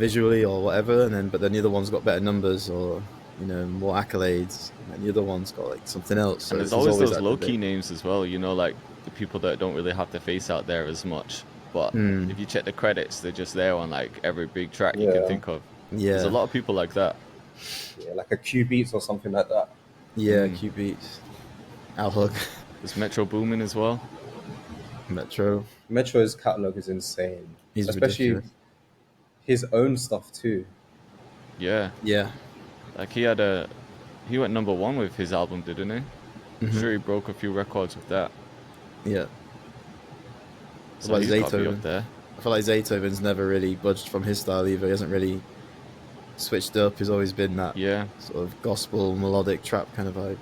visually or whatever, but then the other one's got better numbers or more accolades, and the other one's got like something else. So And there's always those low-key names as well, like the people that don't really have their face out there as much. But if you check the credits, they're just there on like every big track you can think of. Yeah. There's a lot of people like that. Yeah, like a Q Beats or something like that. Yeah, Q Beats. Al Hook. There's Metro Boomin as well. Metro's catalog is insane. He's especially ridiculous. His own stuff too. Yeah. Yeah. Like he went number 1 with his album, didn't he? I'm sure he broke a few records with that. Yeah. So he's got to be up there. I feel like Zaytoven's never really budged from his style either. He hasn't really switched up. He's always been that sort of gospel, melodic trap kind of vibe.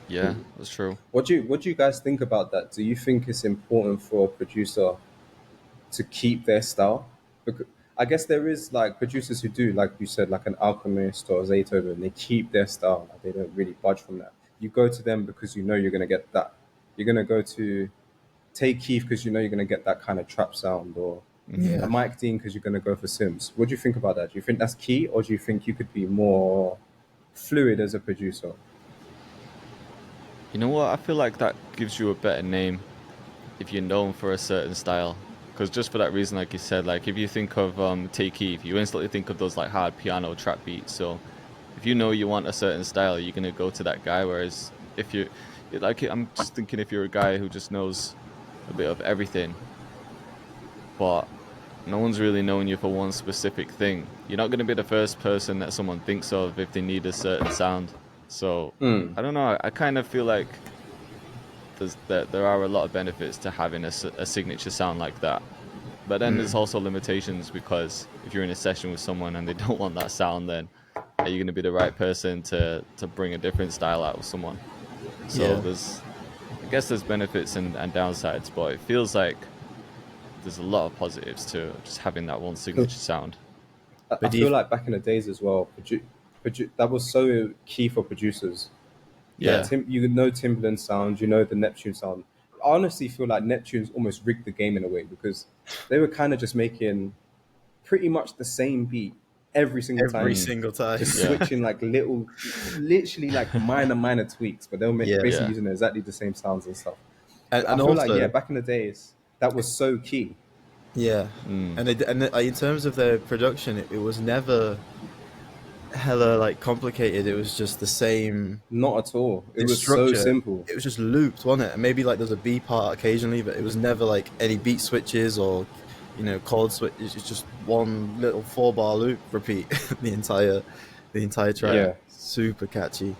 Yeah, that's true. What do you guys think about that? Do you think it's important for a producer to keep their style? Because I guess there is like producers who do, like you said, like an Alchemist or Zaytoven, they keep their style. Like, they don't really budge from that. You go to them because you know you're going to get that. You're going to go to Take Keith because you know you're going to get that kind of trap sound, or a Mike Dean because you're going to go for Sims. What do you think about that? Do you think that's key, or do you think you could be more fluid as a producer? You know what? I feel like that gives you a better name if you're known for a certain style. Because just for that reason, like you said, like if you think of Take Keith, you instantly think of those like hard piano trap beats. So if you know you want a certain style, you're gonna go to that guy. Whereas if you like, I'm just thinking if you're a guy who just knows a bit of everything, but no one's really knowing you for one specific thing, you're not gonna be the first person that someone thinks of if they need a certain sound. So I don't know. I kind of feel like there are a lot of benefits to having a signature sound like that, but then there's also limitations, because if you're in a session with someone and they don't want that sound, then are you going to be the right person to bring a different style out of someone? So I guess there's benefits and downsides, but it feels like there's a lot of positives to just having that one signature sound. I feel like back in the days as well, that was so key for producers. Yeah. You know Timbaland sound, you know the Neptune sound. I honestly feel like Neptune's almost rigged the game in a way, because they were kind of just making pretty much the same beat every single time. Just switching like literally like minor tweaks, but they'll make basically using exactly the same sounds and stuff. And I feel also, like, back in the days, that was so key. Yeah. And in terms of their production, it was never hella like complicated. It was just the same. Not at all. It was so simple. It was just looped, wasn't it? And maybe like there's a B part occasionally, but it was never like any beat switches or chord switches. It's just one little 4-bar loop repeat the entire track. Yeah. Super catchy.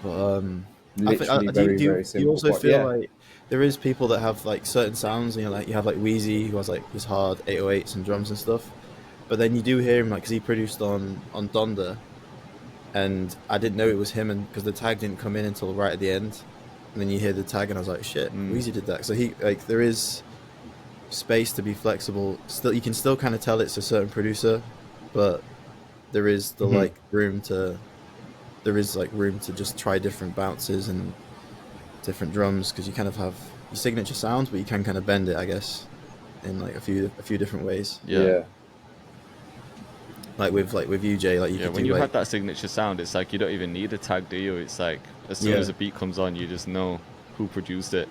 But literally very simple. You also feel like there is people that have like certain sounds, like you have like Wheezy, who has like his hard 808s and drums and stuff. But then you do hear him, like, because he produced on Donda, and I didn't know it was him, and because the tag didn't come in until right at the end, and then you hear the tag, and I was like, shit, Weezy did that. So there is space to be flexible. Still, you can still kind of tell it's a certain producer, but there is the room to just try different bounces and different drums, because you kind of have your signature sound, but you can kind of bend it, I guess, in like a few different ways. Yeah. Like with UJ, like you could when do you like, have that signature sound, it's like you don't even need a tag, do you? It's like as soon as a beat comes on, you just know who produced it.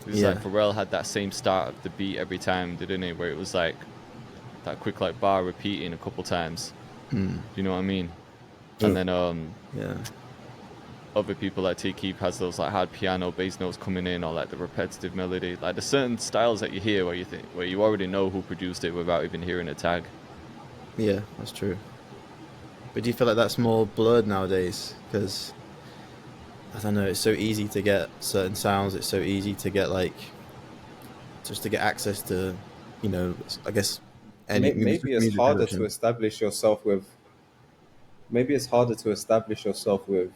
It's like Pharrell had that same start of the beat every time, didn't he? Where it was like that quick like bar repeating a couple times. You know what I mean? And then other people like T Keep has those like hard piano bass notes coming in, or like the repetitive melody. Like there's certain styles that you hear where you already know who produced it without even hearing a tag. Yeah, that's true. But do you feel like that's more blurred nowadays? Because I don't know, it's so easy to get certain sounds. It's so easy to get just to get access to, I guess. Maybe it's harder to establish yourself with. Maybe it's harder to establish yourself with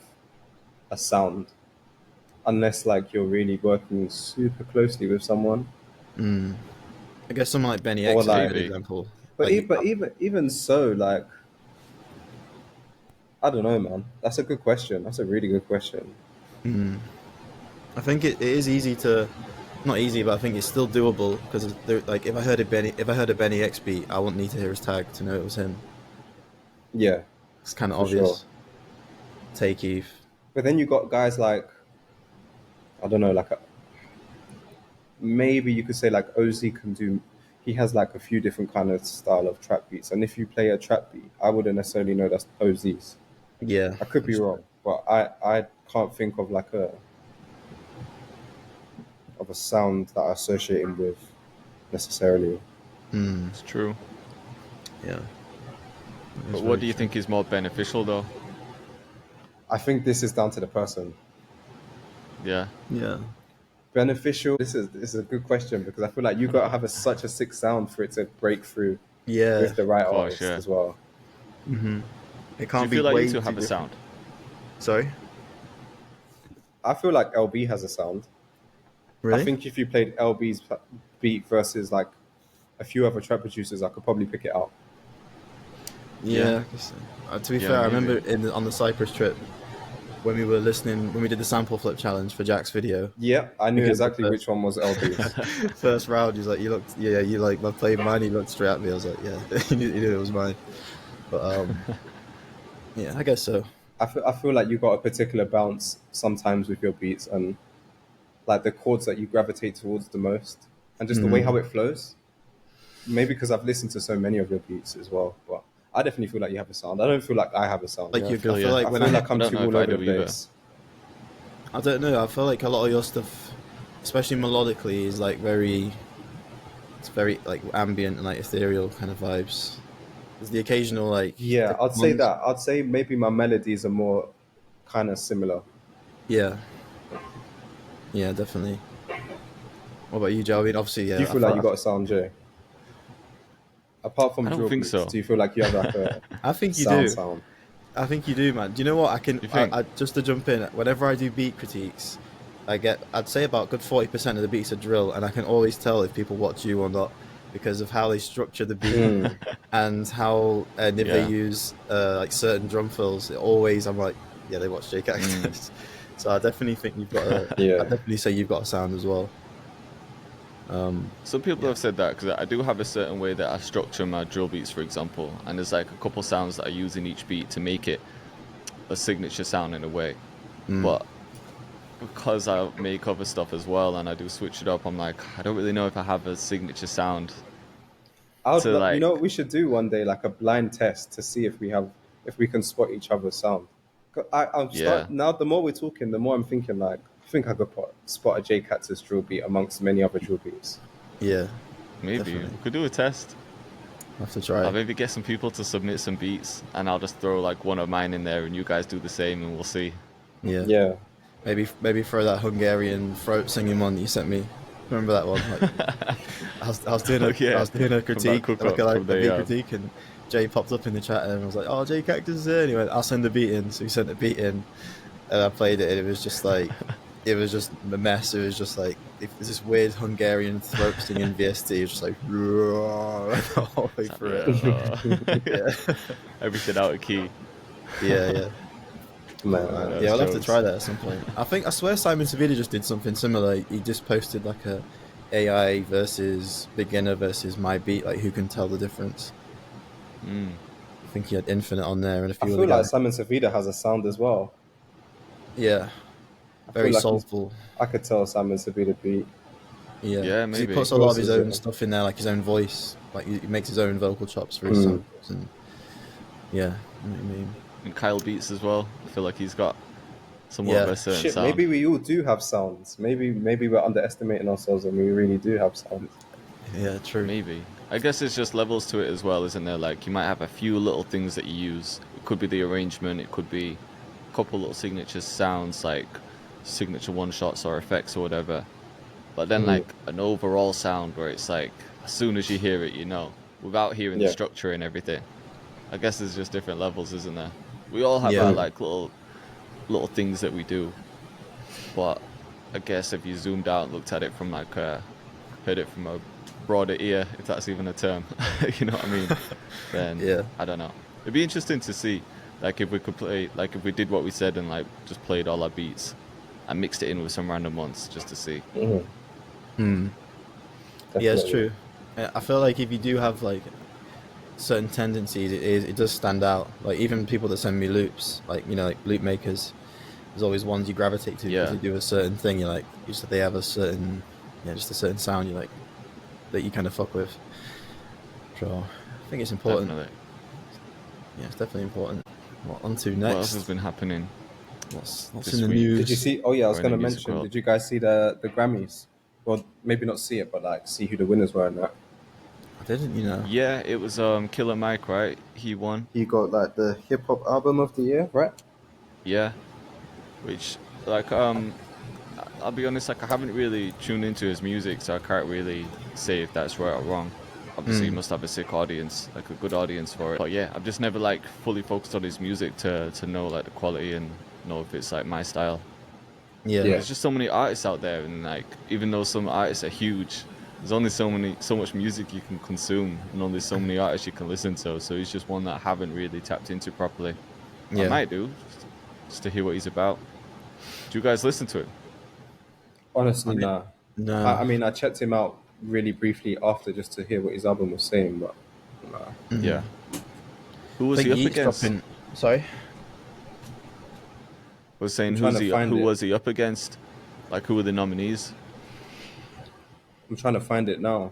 a sound, unless like you're really working super closely with someone. I guess someone like Benny X, for example. But even so, like, I don't know, man. That's a good question. That's a really good question. I think it is easy to not easy, but I think it's still doable because like if I heard a Benny X beat, I wouldn't need to hear his tag to know it was him. Yeah, It's kind of for obvious. sure. Take Eve. But then you got guys like, I don't know, like maybe you could say like OZ can do. He has like a few different kind of style of trap beats, and if you play a trap beat, I wouldn't necessarily know that's OZ's. Yeah, I could be that's true. wrong, but I can't think of like a sound that I associate him with necessarily. It's true. Yeah. But what do you think is more beneficial, though? I think this is down to the person. Yeah. Yeah. Beneficial. This is a good question because I feel like you got to have such a sick sound for it to break through Yeah. with the right Of course, artist yeah. as well. It Do can't you be feel like way you two too have a different. sound? Sorry. I feel like LB has a sound. Really? I think if you played LB's beat versus like a few other trap producers, I could probably pick it out. Yeah. To be Yeah, fair, I maybe. remember on the Cyprus trip when we were listening, when we did the sample flip challenge for Jack's video. Yeah, I knew Because the exactly which one was LB's. First round, he's like, you like, I played mine. He looked straight at me. I was like, yeah, he knew it was mine. But yeah, I guess so. I feel like you got a particular bounce sometimes with your beats and like the chords that you gravitate towards the most, and just the way how it flows. Maybe because I've listened to so many of your beats as well, but I definitely feel like you have a sound. I don't feel like I have a sound. Like Yeah, I I feel feel ya. like I when feel I like I'm don't too know if all I over do the either. place. I don't know. I feel like a lot of your stuff, especially melodically, is like it's very like ambient and like ethereal kind of vibes. There's the occasional like Yeah, I'd say that. I'd say maybe my melodies are more kind of similar. Yeah, yeah, definitely. What about you, Joe? I mean, obviously, yeah. Do you feel like you got a sound, Jay? Apart from I don't drill think beats, so. do you feel like you have like a I think you sound do. sound? I think you do, man. Do you know what? You think? Just to jump in, whenever I do beat critiques, I'd say about a good 40% of the beats are drill, and I can always tell if people watch you or not because of how they structure the beat and and if they Yeah. use like certain drum fills. I'm like, yeah, they watch J Cactus. So I definitely think you've got a. Yeah. I definitely say you've got a sound as well. Some people have said that because I do have a certain way that I structure my drill beats, for example, and there's like a couple sounds that I use in each beat to make it a signature sound in a way. But because I make other stuff as well and I do switch it up, I'm like, I don't really know if I have a signature sound. You like- know what we should do one day, like a blind test to see if we can spot each other's sound. Yeah. Now the more we're talking, the more I'm thinking like I think I could spot a J Cactus drill beat amongst many other drill beats. Yeah, Maybe Definitely. we could do a test. I have to try. I'll maybe get some people to submit some beats and I'll just throw like one of mine in there and you guys do the same and we'll see. Yeah. Yeah. Maybe throw that Hungarian throat singing one that you sent me. Remember that one? Like, I was doing a critique, cook like up a from the, beat critique, and Jay popped up in the chat and I was like, "Oh, Jay Cactus is here." And he went, "I'll send the beat in." So he sent the beat in, and I played it, and it was just like, it was just a mess. It was just like there's this weird Hungarian throat singing VST. It was just like the whole way through it. Yeah, Everything out of key. yeah. Man, Yeah, I'll have to jokes. try that at some point. I swear Simon Savida just did something similar. He just posted like a AI versus beginner versus my beat, like who can tell the difference. I think he had Infinite on there and a I few feel other like guys. Simon Savida has a sound as well. Yeah, I very feel like soulful. I could tell Simon Savida beat. Yeah, Yeah, 'cause he maybe. puts a lot of his Of course, own yeah. stuff in there, like his own voice. Like he makes his own vocal chops for his samples, and yeah, I know what you mean. And Kyle Beats as well. I feel like he's got somewhat Yeah. of a certain Shit, sound. maybe we all do have sounds. Maybe we're underestimating ourselves and we really do have sounds. Yeah, true. Maybe. I guess it's just levels to it as well, isn't there? Like, you might have a few little things that you use. It could be the arrangement, it could be a couple little signature sounds, like signature one-shots or effects or whatever. But then, like, an overall sound where it's like, as soon as you hear it, you know, without hearing the Yeah. structure and everything. I guess there's just different levels, isn't there? We all have Yeah. our, like, little things that we do. But I guess if you zoomed out and looked at it from, like, heard it from a broader ear, if that's even a term, you know what I mean? Then Yeah. I don't know. It'd be interesting to see, like, if we could play, like, if we did what we said and like just played all our beats and mixed it in with some random ones just to see. Hmm. Yeah, it's Definitely. true. I feel like if you do have like certain tendencies, it does stand out. Like even people that send me loops, like like loop makers, there's always ones you gravitate to because Yeah, they do a certain thing. You're like, just that they have a certain, just a certain sound. You like that you kind of fuck with. So I think it's important. definitely. Yeah, it's definitely important. What on to What else has next? been happening What's in this the week Did you news? see? Oh yeah, I was or in the going to music mention. world? Did you guys see the Grammys? Well, maybe not see it, but like see who the winners were and that. I didn't. Yeah, it was Killer Mike, right? He won. He got like the hip hop album of the year, right? Yeah, which like I'll be honest, like I haven't really tuned into his music, so I can't really say if that's right or wrong. Obviously, he Mm, must have a sick audience, like a good audience for it. But yeah, I've just never like fully focused on his music to know like the quality and know if it's like my style. yeah. Yeah. There's just so many artists out there, and like even though some artists are huge, there's only so much music you can consume, and only so many artists you can listen to. So he's just one that I haven't really tapped into properly. I Yeah. might do, just to hear what he's about. Do you guys listen to it? Honestly, I mean, nah. no. I mean, I checked him out really briefly after just to hear what his album was saying, but nah. Mm. Yeah. Who I was think he up Yeat's against? dropping. Sorry. Was I'm saying trying to find who it. was he up against? Like who were the nominees? I'm trying to find it now.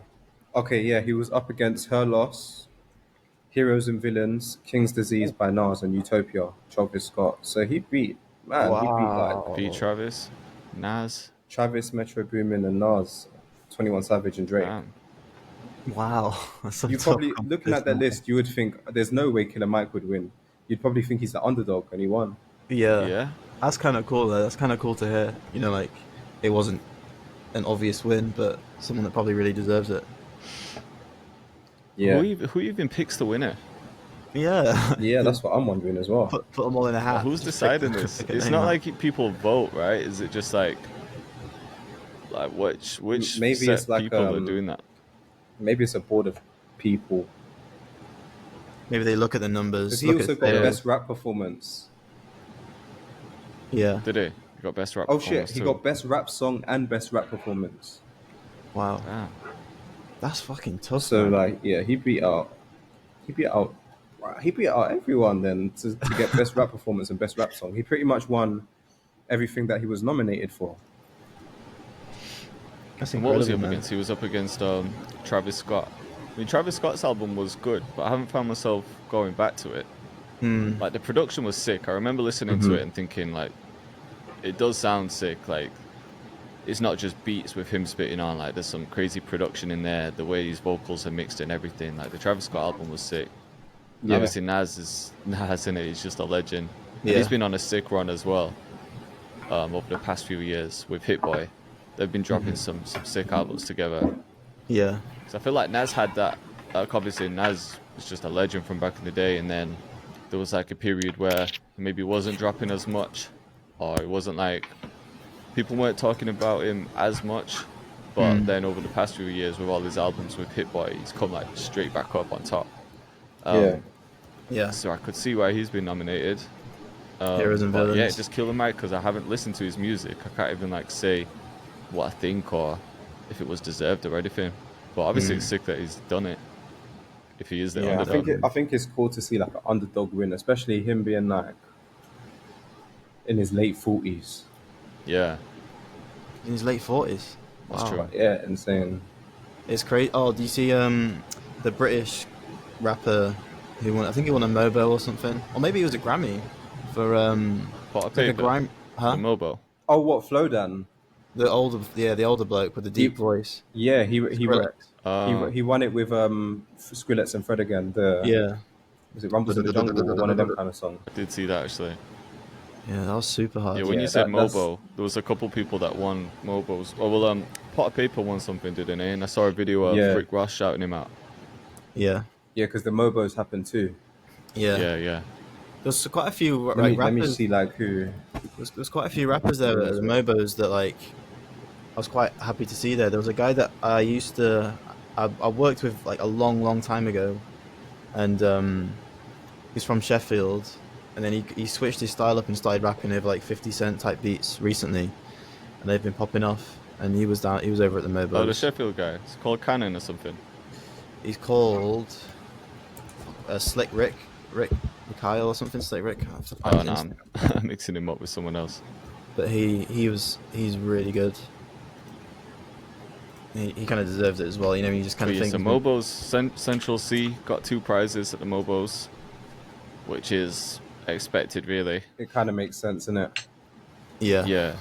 Okay, yeah, he was up against Her Loss, Heroes and Villains, King's Disease by Nas, and Utopia, Travis Scott. So he beat like Pete Wow. Travis, Nas. Travis, Metro Boomin, and Nas, 21 Savage, and Drake. Damn. Wow. That's some You tough probably, looking at that competition. list, you would think there's no way Killer Mike would win. You'd probably think he's the underdog, and he won. Yeah. Yeah. That's kind of cool, though. That's kind of cool to hear. Like, it wasn't an obvious win, but someone that probably really deserves it. Yeah, Who even picks the winner? Yeah. yeah, that's what I'm wondering as well. Put them all in a Or hat. who's Just pick, deciding this? pick a It's name not out. like people vote, right? Is it just like which Maybe it's set like people are doing that? maybe it's a board of people Maybe they look at the because numbers, he look also at got Yeah. sales. best rap performance. Yeah. Did he? He got best rap Oh shit, performance he too. got best rap song and best rap performance. Wow. Damn. That's fucking tough, So man. like, yeah, he beat out, he beat out everyone then to get best rap performance and best rap song. He pretty much won everything that he was nominated for. That's And what was he incredible, up man. against? He was up against Travis Scott. I mean, Travis Scott's album was good, but I haven't found myself going back to it. Hmm. Like the production was sick. I remember listening to it and thinking like, it does sound sick. Like it's not just beats with him spitting on. Like there's some crazy production in there. The way his vocals are mixed and everything. Like the Travis Scott album was sick. And Yeah, obviously Nas in it. He's just a legend. And Yeah. he's been on a sick run as well. Over the past few years with Hit Boy, they've been dropping some sick albums together. Yeah. So I feel like Nas had that. Like obviously Nas was just a legend from back in the day, and then there was like a period where he maybe wasn't dropping as much, or it wasn't like people weren't talking about him as much. But then over the past few years, with all his albums with Hit Boy, he's come like straight back up on top. yeah. Yeah. So I could see why he's been nominated. Heroes and But yeah, villains. just Killer Mike because I haven't listened to his music. I can't even like say what I think or if it was deserved or anything. But obviously, it's sick that he's done it. If he is the Yeah, underdog, I think it's cool to see like an underdog win, especially him being like in his late 40s. yeah, In his late 40s. that's Wow. true. But yeah, insane. It's crazy. Oh, do you see the British rapper who won? I think he won a Mobo or something, or maybe it was a Grammy for Pot of it's like a paper, grime, the huh? Mobo. Oh, what Flowdan? The older bloke with the deep voice, Yeah, Skrillex. he won it with Skrillex and Fred again. The Yeah, was it Rumbles in the Jungle or one of them kind of song? I did see that actually. yeah, that was super hard. Yeah, when Yeah, you said that's Mobo, there was a couple people that won Mobos. Oh well, Pot of Paper won something, didn't he? And I saw a video of Yeah. Rick Ross shouting him out. Yeah, Yeah, because the Mobos happened too. yeah. Yeah, yeah. There's quite a few Let like me let me rappers. see like who. There's quite a few rappers there at the Mobos that like I was quite happy to see there. There was a guy that I worked with like a long time ago, and he's from Sheffield, and then he switched his style up and started rapping over like 50 Cent type beats recently, and they've been popping off. and he was down. He was over at the Oh, the Mobos. Sheffield guy. It's called Cannon or something. He's called Slick Rick, Kyle or something. Slick Rick. Oh no, I'm mixing him up with someone else. But he's really good. He kind of deserves it as well. You know, you just kind of think. So Mobo's Central C got 2 prizes at the Mobos, which is expected, really. It kind of makes sense, innit? Yeah. Yeah.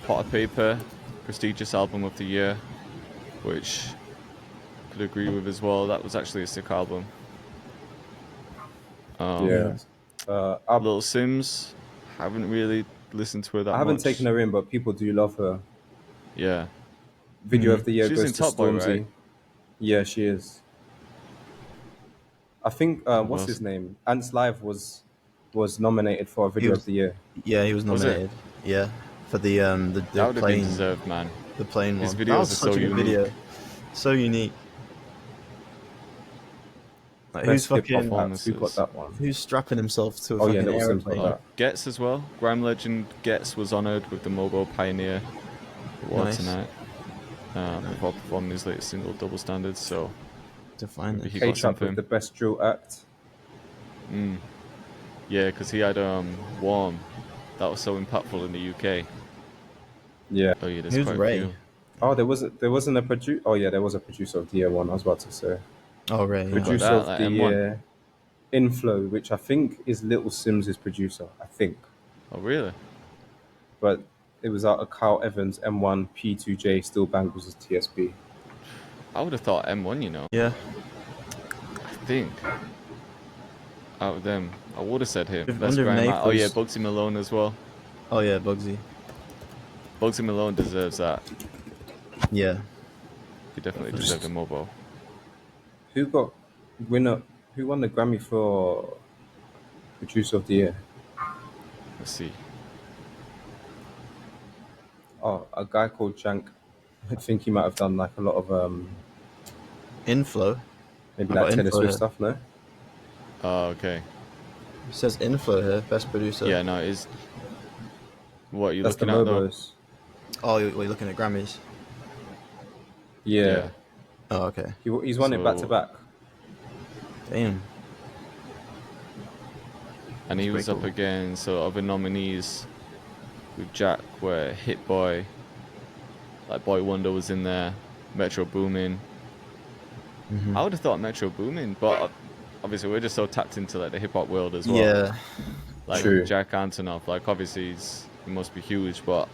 Pot of Paper, prestigious album of the year, which I could agree with as well. That was actually a sick album. Yeah. Little Sims, haven't really listened to her that much. I haven't taken her in, but people do love her. Yeah. Video of the year She's goes in to Top Boy, Stormzy. right? Yeah, she is. I think what's else? his name? Ants Live was nominated for a video of the year. Yeah, he was Was it? nominated. Yeah, for the That would have been plane, deserved, man. the plane one. His That videos was are such so a good unique. video. So unique. Like, who's Best hip hop fucking? acts, who got that one? Who's strapping himself to a Oh, yeah, fucking Little Sims got airplane? that. Getz as well. Grime legend Getz was honoured with the Mobo Pioneer Award Nice. tonight. Before performing his latest single, Double Standards. So To find maybe it. he got K-Trap something. with the best drill act. Yeah, because he had Warm. That was so impactful in the UK. Yeah. Oh yeah, there's Who's quite Ray? a few. Oh, there wasn't a producer. Oh yeah, there was a producer of the year one. I was about to say Oh, Ray. Yeah. producer that, of like the M1? year, Inflow, which I think is Little Sims' producer. I think, Oh really? but it was out of Kyle Evans, M1, P2J, Still Bangles as TSB. I would have thought M1. You know, Yeah. I think out of them, I would have said him. I Best wonder if grime Nath act. Oh yeah, was- Bugsy Malone as well. Oh yeah, Bugsy. Bugsy Malone deserves that. Yeah. He definitely deserved a Mobo. Who won the Grammy for producer of the year? Let's see. Oh, a guy called Jank. I think he might have done like a lot of Inflow. maybe I got like Taylor Inflow Swift here. stuff. No. Oh okay. It says Inflow here, best producer. Yeah, no, it is. What are you That's the looking at though? Mobos. Oh, you're looking at Grammys. Yeah. Oh, okay. He's won it back to So- back. Damn. And he That's was pretty up cool. against other nominees with Jack were Hit Boy, like Boy Wonder was in there, Metro Boomin. Mhm. I would have thought Metro Boomin, but obviously we're just so tapped into like the hip hop world as well. Yeah. Like True. Jack Antonoff, like obviously he must be huge, but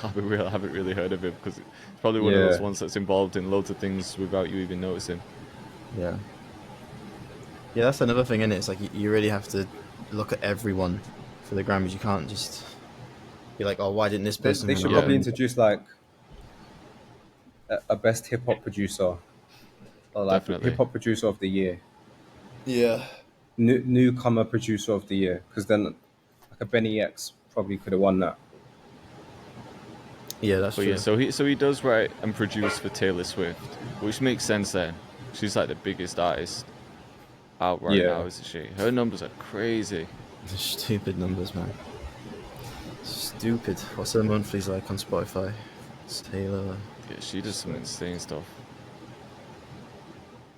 I haven't really heard of him because it's probably one of those Yeah. ones that's involved in loads of things without you even noticing. Yeah. Yeah, that's another thing, isn't it? It's like you really have to look at everyone for the Grammys. You can't just be like, oh, why didn't this They, person they win should a probably Grammy? introduce like a best hip hop producer, or like Definitely. hip hop producer of the year, Yeah. newcomer producer of the year, because then like a Benny X probably could have won that. Yeah, that's But true. yeah, so he does write and produce for Taylor Swift, which makes sense then. She's like the biggest artist out right Yeah. now, isn't she? Her numbers are crazy. Stupid numbers, man. Stupid. What's her monthlies like on Spotify? It's Taylor. Yeah, she does some insane stuff.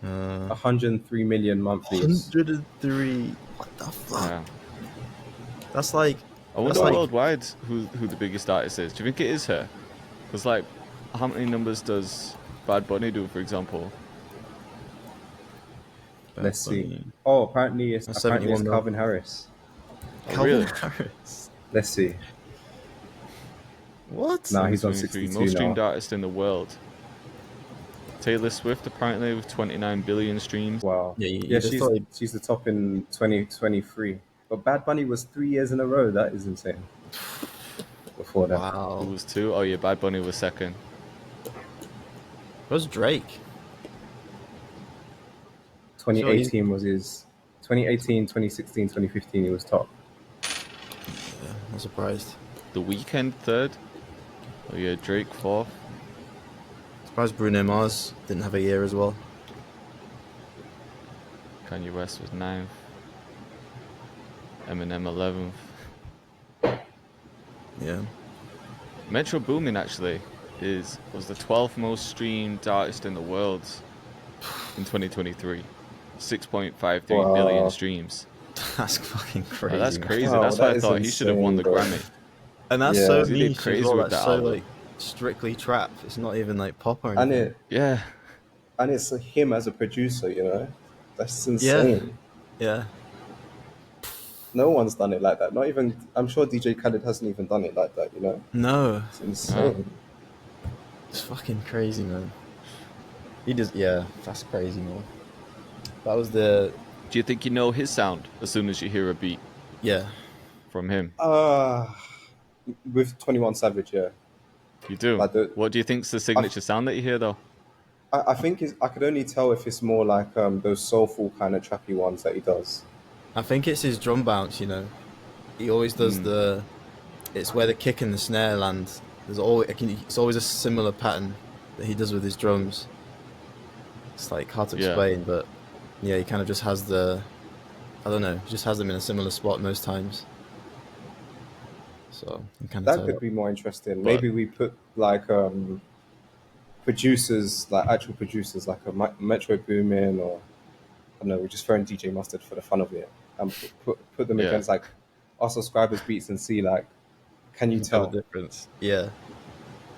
103 million monthly. 103. What the fuck? Yeah. That's like. I wonder That's like- worldwide who the biggest artist is. Do you think it is her? Because like, how many numbers does Bad Bunny do, for example? Let's see. Bunny. Oh, apparently it's 71 mil. Calvin Harris. Oh, Calvin really? Harris. Let's see. What? Nah, he's on 23, 62 most streamed now. artist in the world. Taylor Swift apparently with 29 billion streams. Wow. Yeah, you Yeah, just thought he'd- she's the top in 2023. But Bad Bunny was 3 years in a row. That is insane. Before that. Who Wow. was 2? Oh yeah, Bad Bunny was 2nd. Where's Drake? 2018 was his 2018, 2016, 2015 he was top. Yeah, I'm surprised. The Weeknd 3rd. Oh yeah, Drake 4th. Surprised Bruno Mars didn't have a year as well. Kanye West was 9th. Eminem 11th. Yeah. Metro Boomin actually was the 12th most streamed artist in the world in 2023. 6.53 billion streams. That's fucking crazy. That's man. crazy. Wow, That's why that I is thought he should have won the insane, bro. Grammy. And that's Yeah. so 'Cause he did niche as crazy well. with That's that so album. like strictly trap. It's not even like pop or And anything. it's him as a producer, you know? That's Yeah, insane. yeah, No one's done it like that. Not even, I'm sure DJ Khaled hasn't even done it like that, you know? no, It's insane. it's fucking crazy, man. He just, yeah, that's crazy, man. That was the, Do you think you know his sound as soon as you hear a beat yeah, from him? With 21 Savage, yeah. You do. Like What do you think's the signature sound that you hear though? I think I could only tell if it's more like those soulful kind of trappy ones that he does. I think it's his drum bounce. You know, he always does it's where the kick and the snare land. It's always a similar pattern that he does with his drums. It's like hard to explain, but yeah, he kind of just has I don't know, he just has them in a similar spot most times. So you kind of That could be more interesting. Maybe we put like producers, like actual producers, like a Metro Boomin, or I don't know, we're just throwing DJ Mustard for the fun of it, and put them against like our subscribers' beats and see like, can you tell the difference? Yeah,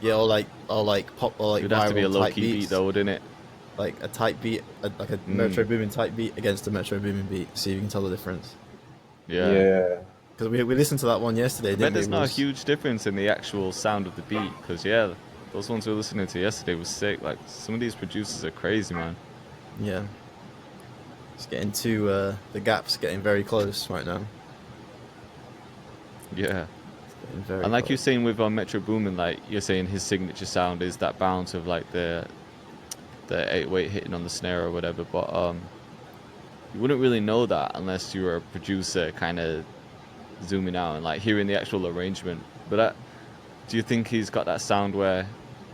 yeah, or like pop or like It'd have to be a viral low type key beats. beat though, wouldn't it? Like a type beat, like a Metro Boomin type beat against a Metro Boomin beat. See if you can tell the difference. Yeah. Because we listened to that one yesterday, I didn't bet we? there's not a huge difference in the actual sound of the beat, because those ones we were listening to yesterday was sick. Like some of these producers are crazy, man. Yeah. It's getting to the gap's getting very close right now. Yeah. Very And like close. you're saying with Metro Boomin, like you're saying his signature sound is that bounce of like the 808 hitting on the snare or whatever, but you wouldn't really know that unless you were a producer kind of zooming out and like hearing the actual arrangement. But do you think he's got that sound where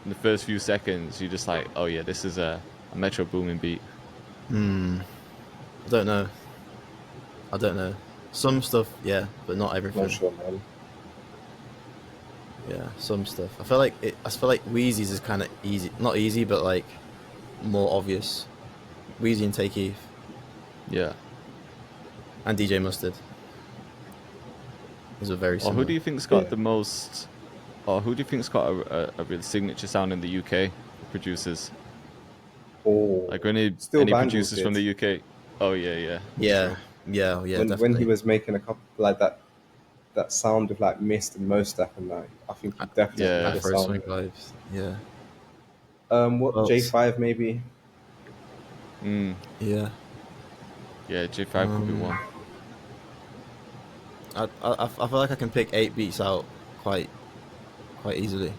in the first few seconds you're just like, oh yeah, this is a Metro Boomin beat? I don't know. Some stuff, yeah, but not everything. Not sure, man. Yeah, some stuff. I feel like Wheezy's is kind of easy, not easy, but like more obvious. Wheezy and Take Eve. Yeah. And DJ Mustard. Those are very similar. Or who do you think's got the most? Or who do you think's got a real signature sound in the UK producers? Oh, Like any Vandals producers did. from the UK? Oh yeah. Yeah, definitely. When he was making a couple like that sound of like Mist and Mostaf and that, I think he definitely had a Afro swing sound. vibes. Yeah. J5 maybe? Yeah. Yeah, J5 could be one. I feel like I can pick 8 beats out quite easily.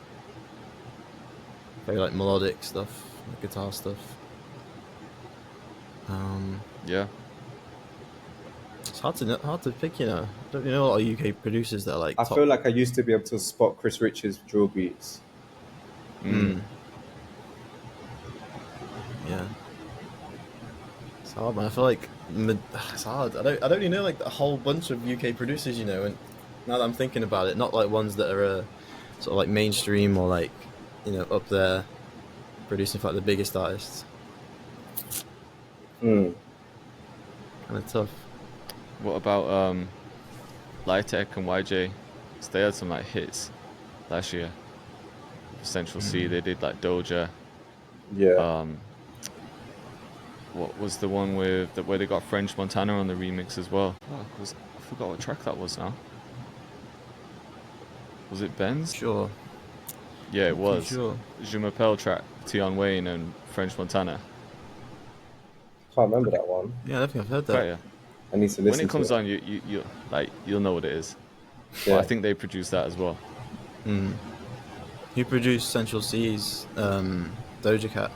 Very like melodic stuff, like guitar stuff. Yeah. It's hard to pick, you know. Don't you know a lot of UK producers that are like? I feel like I used to be able to spot Chris Rich's drill beats. Yeah. It's hard, man. I feel like it's hard. I don't really know like a whole bunch of UK producers, you know. And now that I'm thinking about it, not like ones that are sort of like mainstream or like, you know, up there producing for like the biggest artists. Kind of tough. What about Lytech and YJ? So they had some like hits last year. Central C, they did like Doja. Yeah. What was the one where they got French Montana on the remix as well? I forgot what track that was now. Was it Ben's? Sure. Yeah, it was. Sure. Je m'appelle track, Tion Wayne and French Montana. Can't remember that one. Yeah, I don't think I've heard that. Right, yeah. I need to listen When it comes to on, you like you'll know what it is. Yeah. But I think they produced that as well. Who produced Central C's Doja Cat?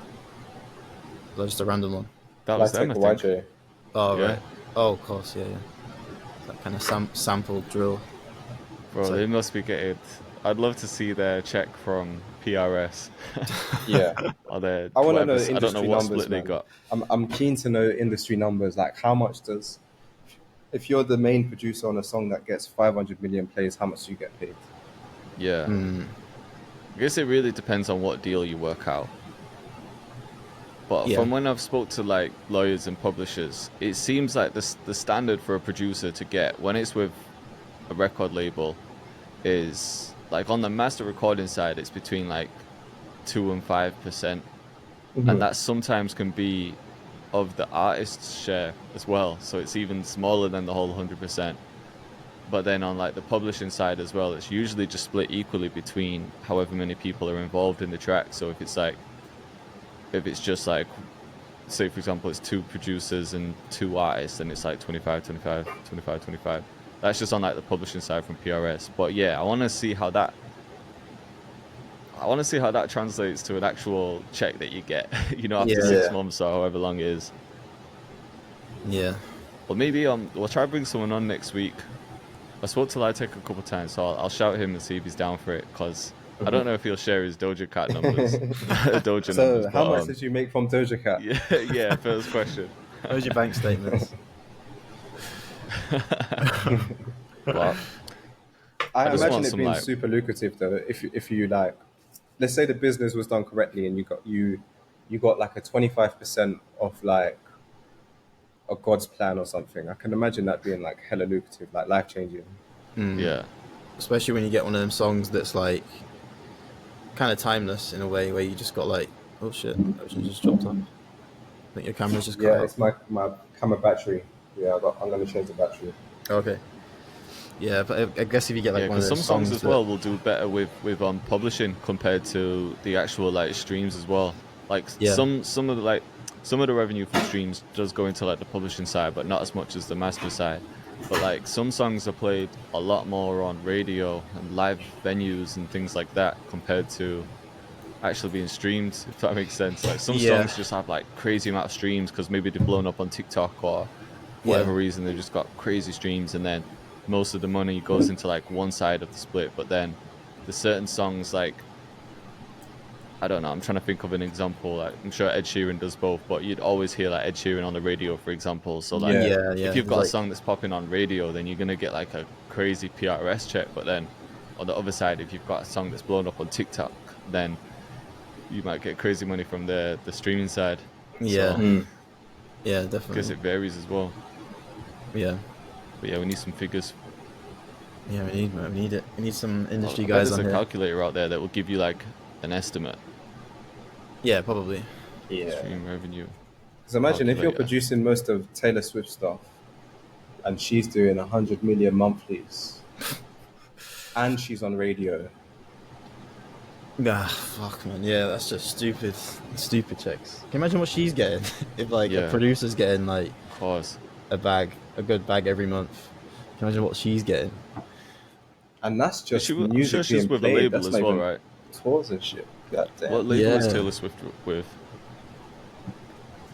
That's just a random one. That was them, I think. YJ. Oh, Yeah. right. Oh, of course, yeah. That kind of sampled drill. Bro, they must be getting... I'd love to see their check from PRS. Yeah. Or their I want to know whatever- I don't know industry what numbers, split they man. got. I'm keen to know industry numbers. Like, how much does... If you're the main producer on a song that gets 500 million plays, how much do you get paid? Yeah. I guess it really depends on what deal you work out. But Yeah. from when I've spoke to like lawyers and publishers, it seems like the standard for a producer to get when it's with a record label is like on the master recording side, it's between like 2 and 5%, and that sometimes can be of the artist's share as well. So it's even smaller than the whole 100%. But then on like the publishing side as well, it's usually just split equally between however many people are involved in the track. So if it's just like, say for example, it's 2 producers and 2 artists, then it's like 25, 25, 25, 25. That's just on like the publishing side from PRS. But yeah, I want to see how that translates to an actual check that you get, you know, after 6 months or however long it is. Yeah. Well, maybe we'll try to bring someone on next week. I spoke to Lytech a couple of times, so I'll shout him and see if he's down for it, because I don't know if he'll share his Doja Cat numbers. So how much did you make from Doja Cat? Yeah, first question. Where's your bank statements? Well, I just imagine want it some, being like, super lucrative though. If you like, let's say the business was done correctly and you got like a 25% of like a God's plan or something. I can imagine that being like hella lucrative, like life changing. Yeah. Especially when you get one of them songs that's like kind of timeless in a way, where you just got like, oh shit, ocean just dropped off. I think your camera's just cut out. It's my camera battery. Yeah, I'm gonna change the battery. Okay. Yeah, but I guess if you get like one of some those songs as that... well will do better with publishing compared to the actual like streams as well. Like some of the revenue from streams does go into like the publishing side, but not as much as the master side. But like some songs are played a lot more on radio and live venues and things like that compared to actually being streamed, if that makes sense. Like some songs just have like crazy amount of streams because maybe they've blown up on TikTok or whatever reason, they've just got crazy streams, and then most of the money goes into like one side of the split. But then there's certain songs like, I don't know, I'm trying to think of an example. Like, I'm sure Ed Sheeran does both, but you'd always hear like Ed Sheeran on the radio, for example. So like, if you've got a song that's popping on radio, then you're gonna get like a crazy PRS check. But then on the other side, if you've got a song that's blown up on TikTok, then you might get crazy money from the streaming side. Yeah. So, yeah, definitely. I guess it varies as well. Yeah. But yeah, we need some figures. Yeah, we need it. We need some industry guys on here. There's a here. calculator out there that will give you like an estimate. Yeah, probably. Yeah. Stream revenue. Because imagine if you're producing most of Taylor Swift stuff, and she's doing 100 million monthlies, and she's on radio. Ah, fuck, man. Yeah, that's just stupid checks. Can you imagine what she's getting? If like a producer's getting like a good bag every month. Can you imagine what she's getting? And that's just music I'm sure she's being with played. a label That's as well, right? Tours and shit. God damn. What label is Taylor Swift with?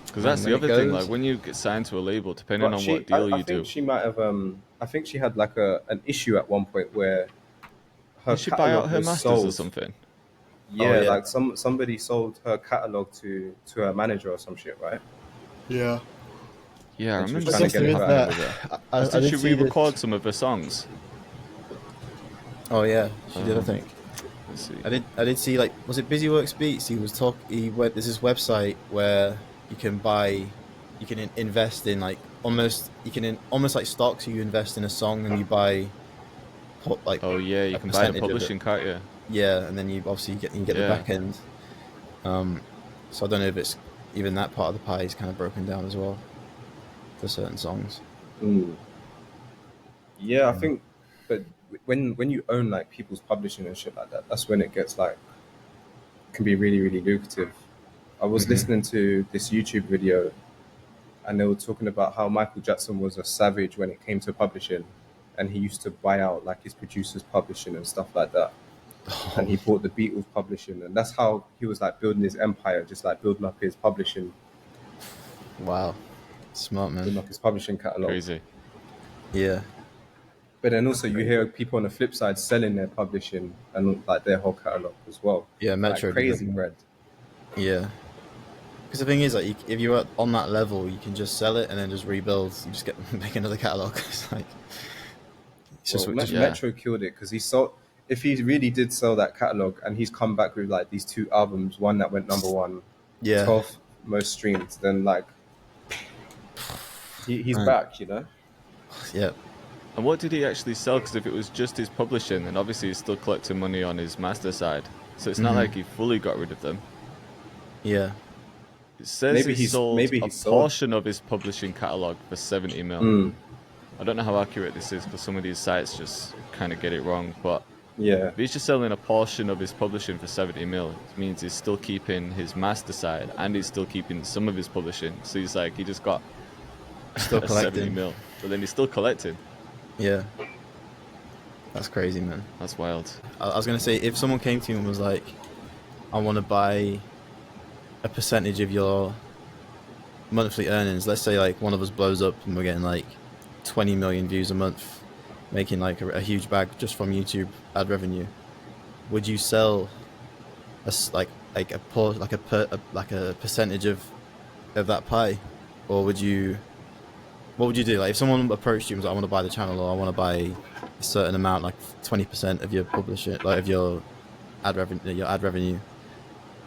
Because that's the other thing. Like when you get signed to a label, depending on what deal you do, I think she might have. I think she had like an issue at one point where her did she buy out her masters sold. Or something? Yeah, like somebody sold her catalog to her manager or some shit, right? Yeah. Yeah, I remember trying to get it back. Did she re-record some of her songs? Oh yeah, she did. I think. Let's see. I did see, like, was it BusyWorks Beats? There's this website where you can invest in like almost like stocks. You invest in a song and you buy like you can buy the publishing, can't you? Yeah, and then you obviously get the back end. So I don't know if it's even that part of the pie is kind of broken down as well for certain songs. Yeah, I think, but when you own like people's publishing and shit like that, that's when it gets like, can be really, really lucrative. I was listening to this YouTube video and they were talking about how Michael Jackson was a savage when it came to publishing, and he used to buy out like his producers' publishing and stuff like that. And he bought the Beatles publishing, and that's how he was like building his empire, just like building up his publishing. Wow, smart man. Building up his publishing catalog. Crazy. Yeah. But then also you hear people on the flip side selling their publishing and like their whole catalog as well. Yeah, Metro. Like crazy bread. Yeah. Because the thing is, like, if you're on that level, you can just sell it and then just rebuild. You just make another catalog. It's like, Metro killed it because he sold. if he really did sell that catalog and he's come back with like these 2 albums, one that went #1, Yeah. 12th most streamed, then like he's back, you know. Yeah. And what did he actually sell? Because if it was just his publishing, then obviously he's still collecting money on his master side. So it's not like he fully got rid of them. Yeah. It says Maybe he he's- sold maybe a he sold- portion of his publishing catalog for 70 mil. I don't know how accurate this is because some of these sites just kind of get it wrong. But Yeah, if he's just selling a portion of his publishing for 70 mil, it means he's still keeping his master side and he's still keeping some of his publishing. So he's like, he just got Still 70 collecting. mil, but then he's still collecting. Yeah. That's crazy, man. That's wild. I was gonna say, if someone came to you and was like, I want to buy a percentage of your monthly earnings, let's say like one of us blows up and we're getting like 20 million views a month, making like a huge bag just from YouTube ad revenue, would you sell like a percentage of that pie, or would you? What would you do? Like if someone approached you and was like, I want to buy the channel, or I want to buy a certain amount, like 20% of your publishing, like of your ad revenue,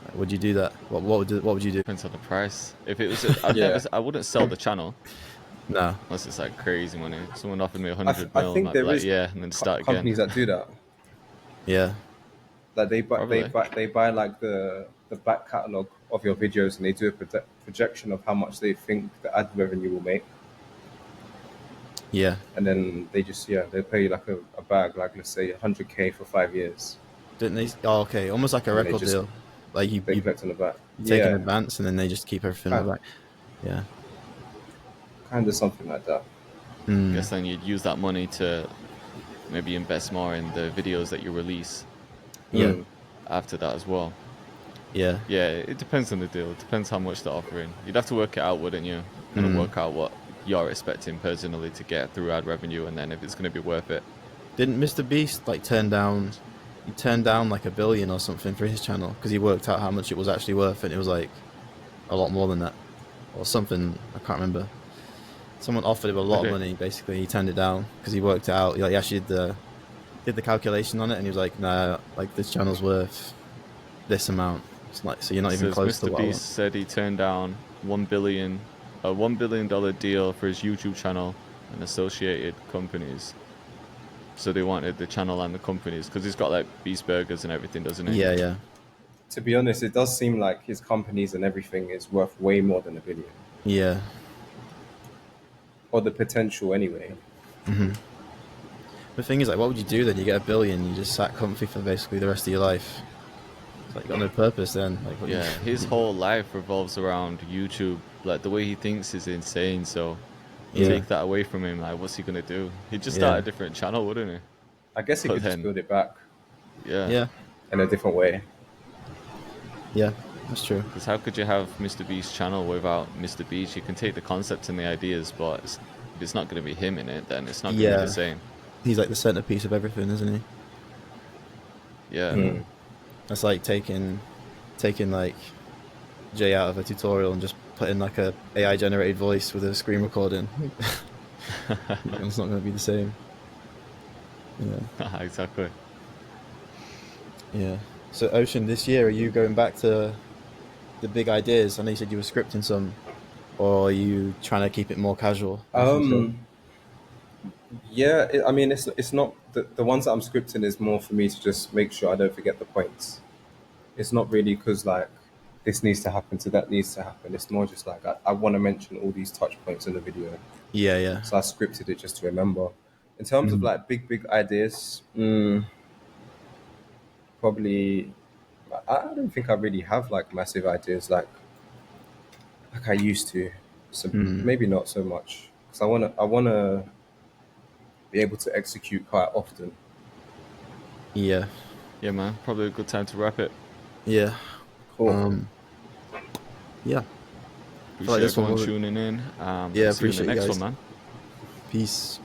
like, would you do that? What would you do? Depends on the price. If it was, I wouldn't sell the channel No. unless it's like crazy money. If someone offered me I 100 think mil, I'd be there like, is yeah, and then start again. companies that do that. Yeah. Like they Probably. buy like the back catalog of your videos, and they do a projection of how much they think the ad revenue will make, Yeah. and then they just they pay you like a bag, like let's say 100K for 5 years. Didn't they? Oh, okay. Almost like a And they record just- deal. Like you They collect on the back. take Yeah, an advance and then they just keep everything in the back. Yeah. kind of something like that. I guess then you'd use that money to maybe invest more in the videos that you release Yeah. after that as well. Yeah. Yeah, it depends on the deal. It depends how much they're offering. You'd have to work it out, wouldn't you? And work out what you're expecting personally to get through ad revenue, and then if it's going to be worth it. Didn't MrBeast like turn down like $1 billion or something for his channel because he worked out how much it was actually worth, and it was like a lot more than that or something. I can't remember. Someone offered him a lot of money. Basically, he turned it down because he worked it out. He actually did the calculation on it, and he was like, "Nah, like this channel's worth this amount." It's like, so you're not even Says close to what I MrBeast want. said he turned down a $1 billion deal for his YouTube channel and associated companies. So they wanted the channel and the companies because he's got like Beast Burgers and everything, doesn't he? Yeah, yeah, To be honest, it does seem like his companies and everything is worth way more than $1 billion, yeah. or the potential anyway. The thing is, like, what would you do then? You get $1 billion, you just sat comfy for basically the rest of your life. It's like you got no purpose then. Like, what Yeah, his whole life revolves around YouTube. Like the way he thinks is insane. So Yeah. take that away from him. Like, what's he gonna do? He'd just Yeah. start a different channel, wouldn't he? I guess he But could just then- build it back Yeah. Yeah, in a different way. yeah, that's true. Because how could you have MrBeast's channel without MrBeast? You can take the concepts and the ideas, but if it's not going to be him in it, then it's not going to Yeah. be the same. He's like the centerpiece of everything, isn't he? Yeah. That's like taking like Jay out of a tutorial and just putting like a AI generated voice with a screen recording. It's not going to be the same. Yeah, Exactly. yeah. So Ocean, this year, are you going back to the big ideas? I know you said you were scripting some, or are you trying to keep it more casual? Yeah, I mean, it's not the ones that I'm scripting is more for me to just make sure I don't forget the points. It's not really because like this needs to happen to that needs to happen. It's more just like I want to mention all these touch points in the video, Yeah, yeah. so I scripted it just to remember. In terms of like big ideas, probably I don't think I really have like massive ideas like I used to. So maybe not so much because I wanna be able to execute quite often. Yeah, Yeah, man. Probably a good time to wrap it. yeah. Cool. Yeah. Appreciate this one everyone was- tuning in. Yeah, See you in appreciate the you next guys. one, man. Peace.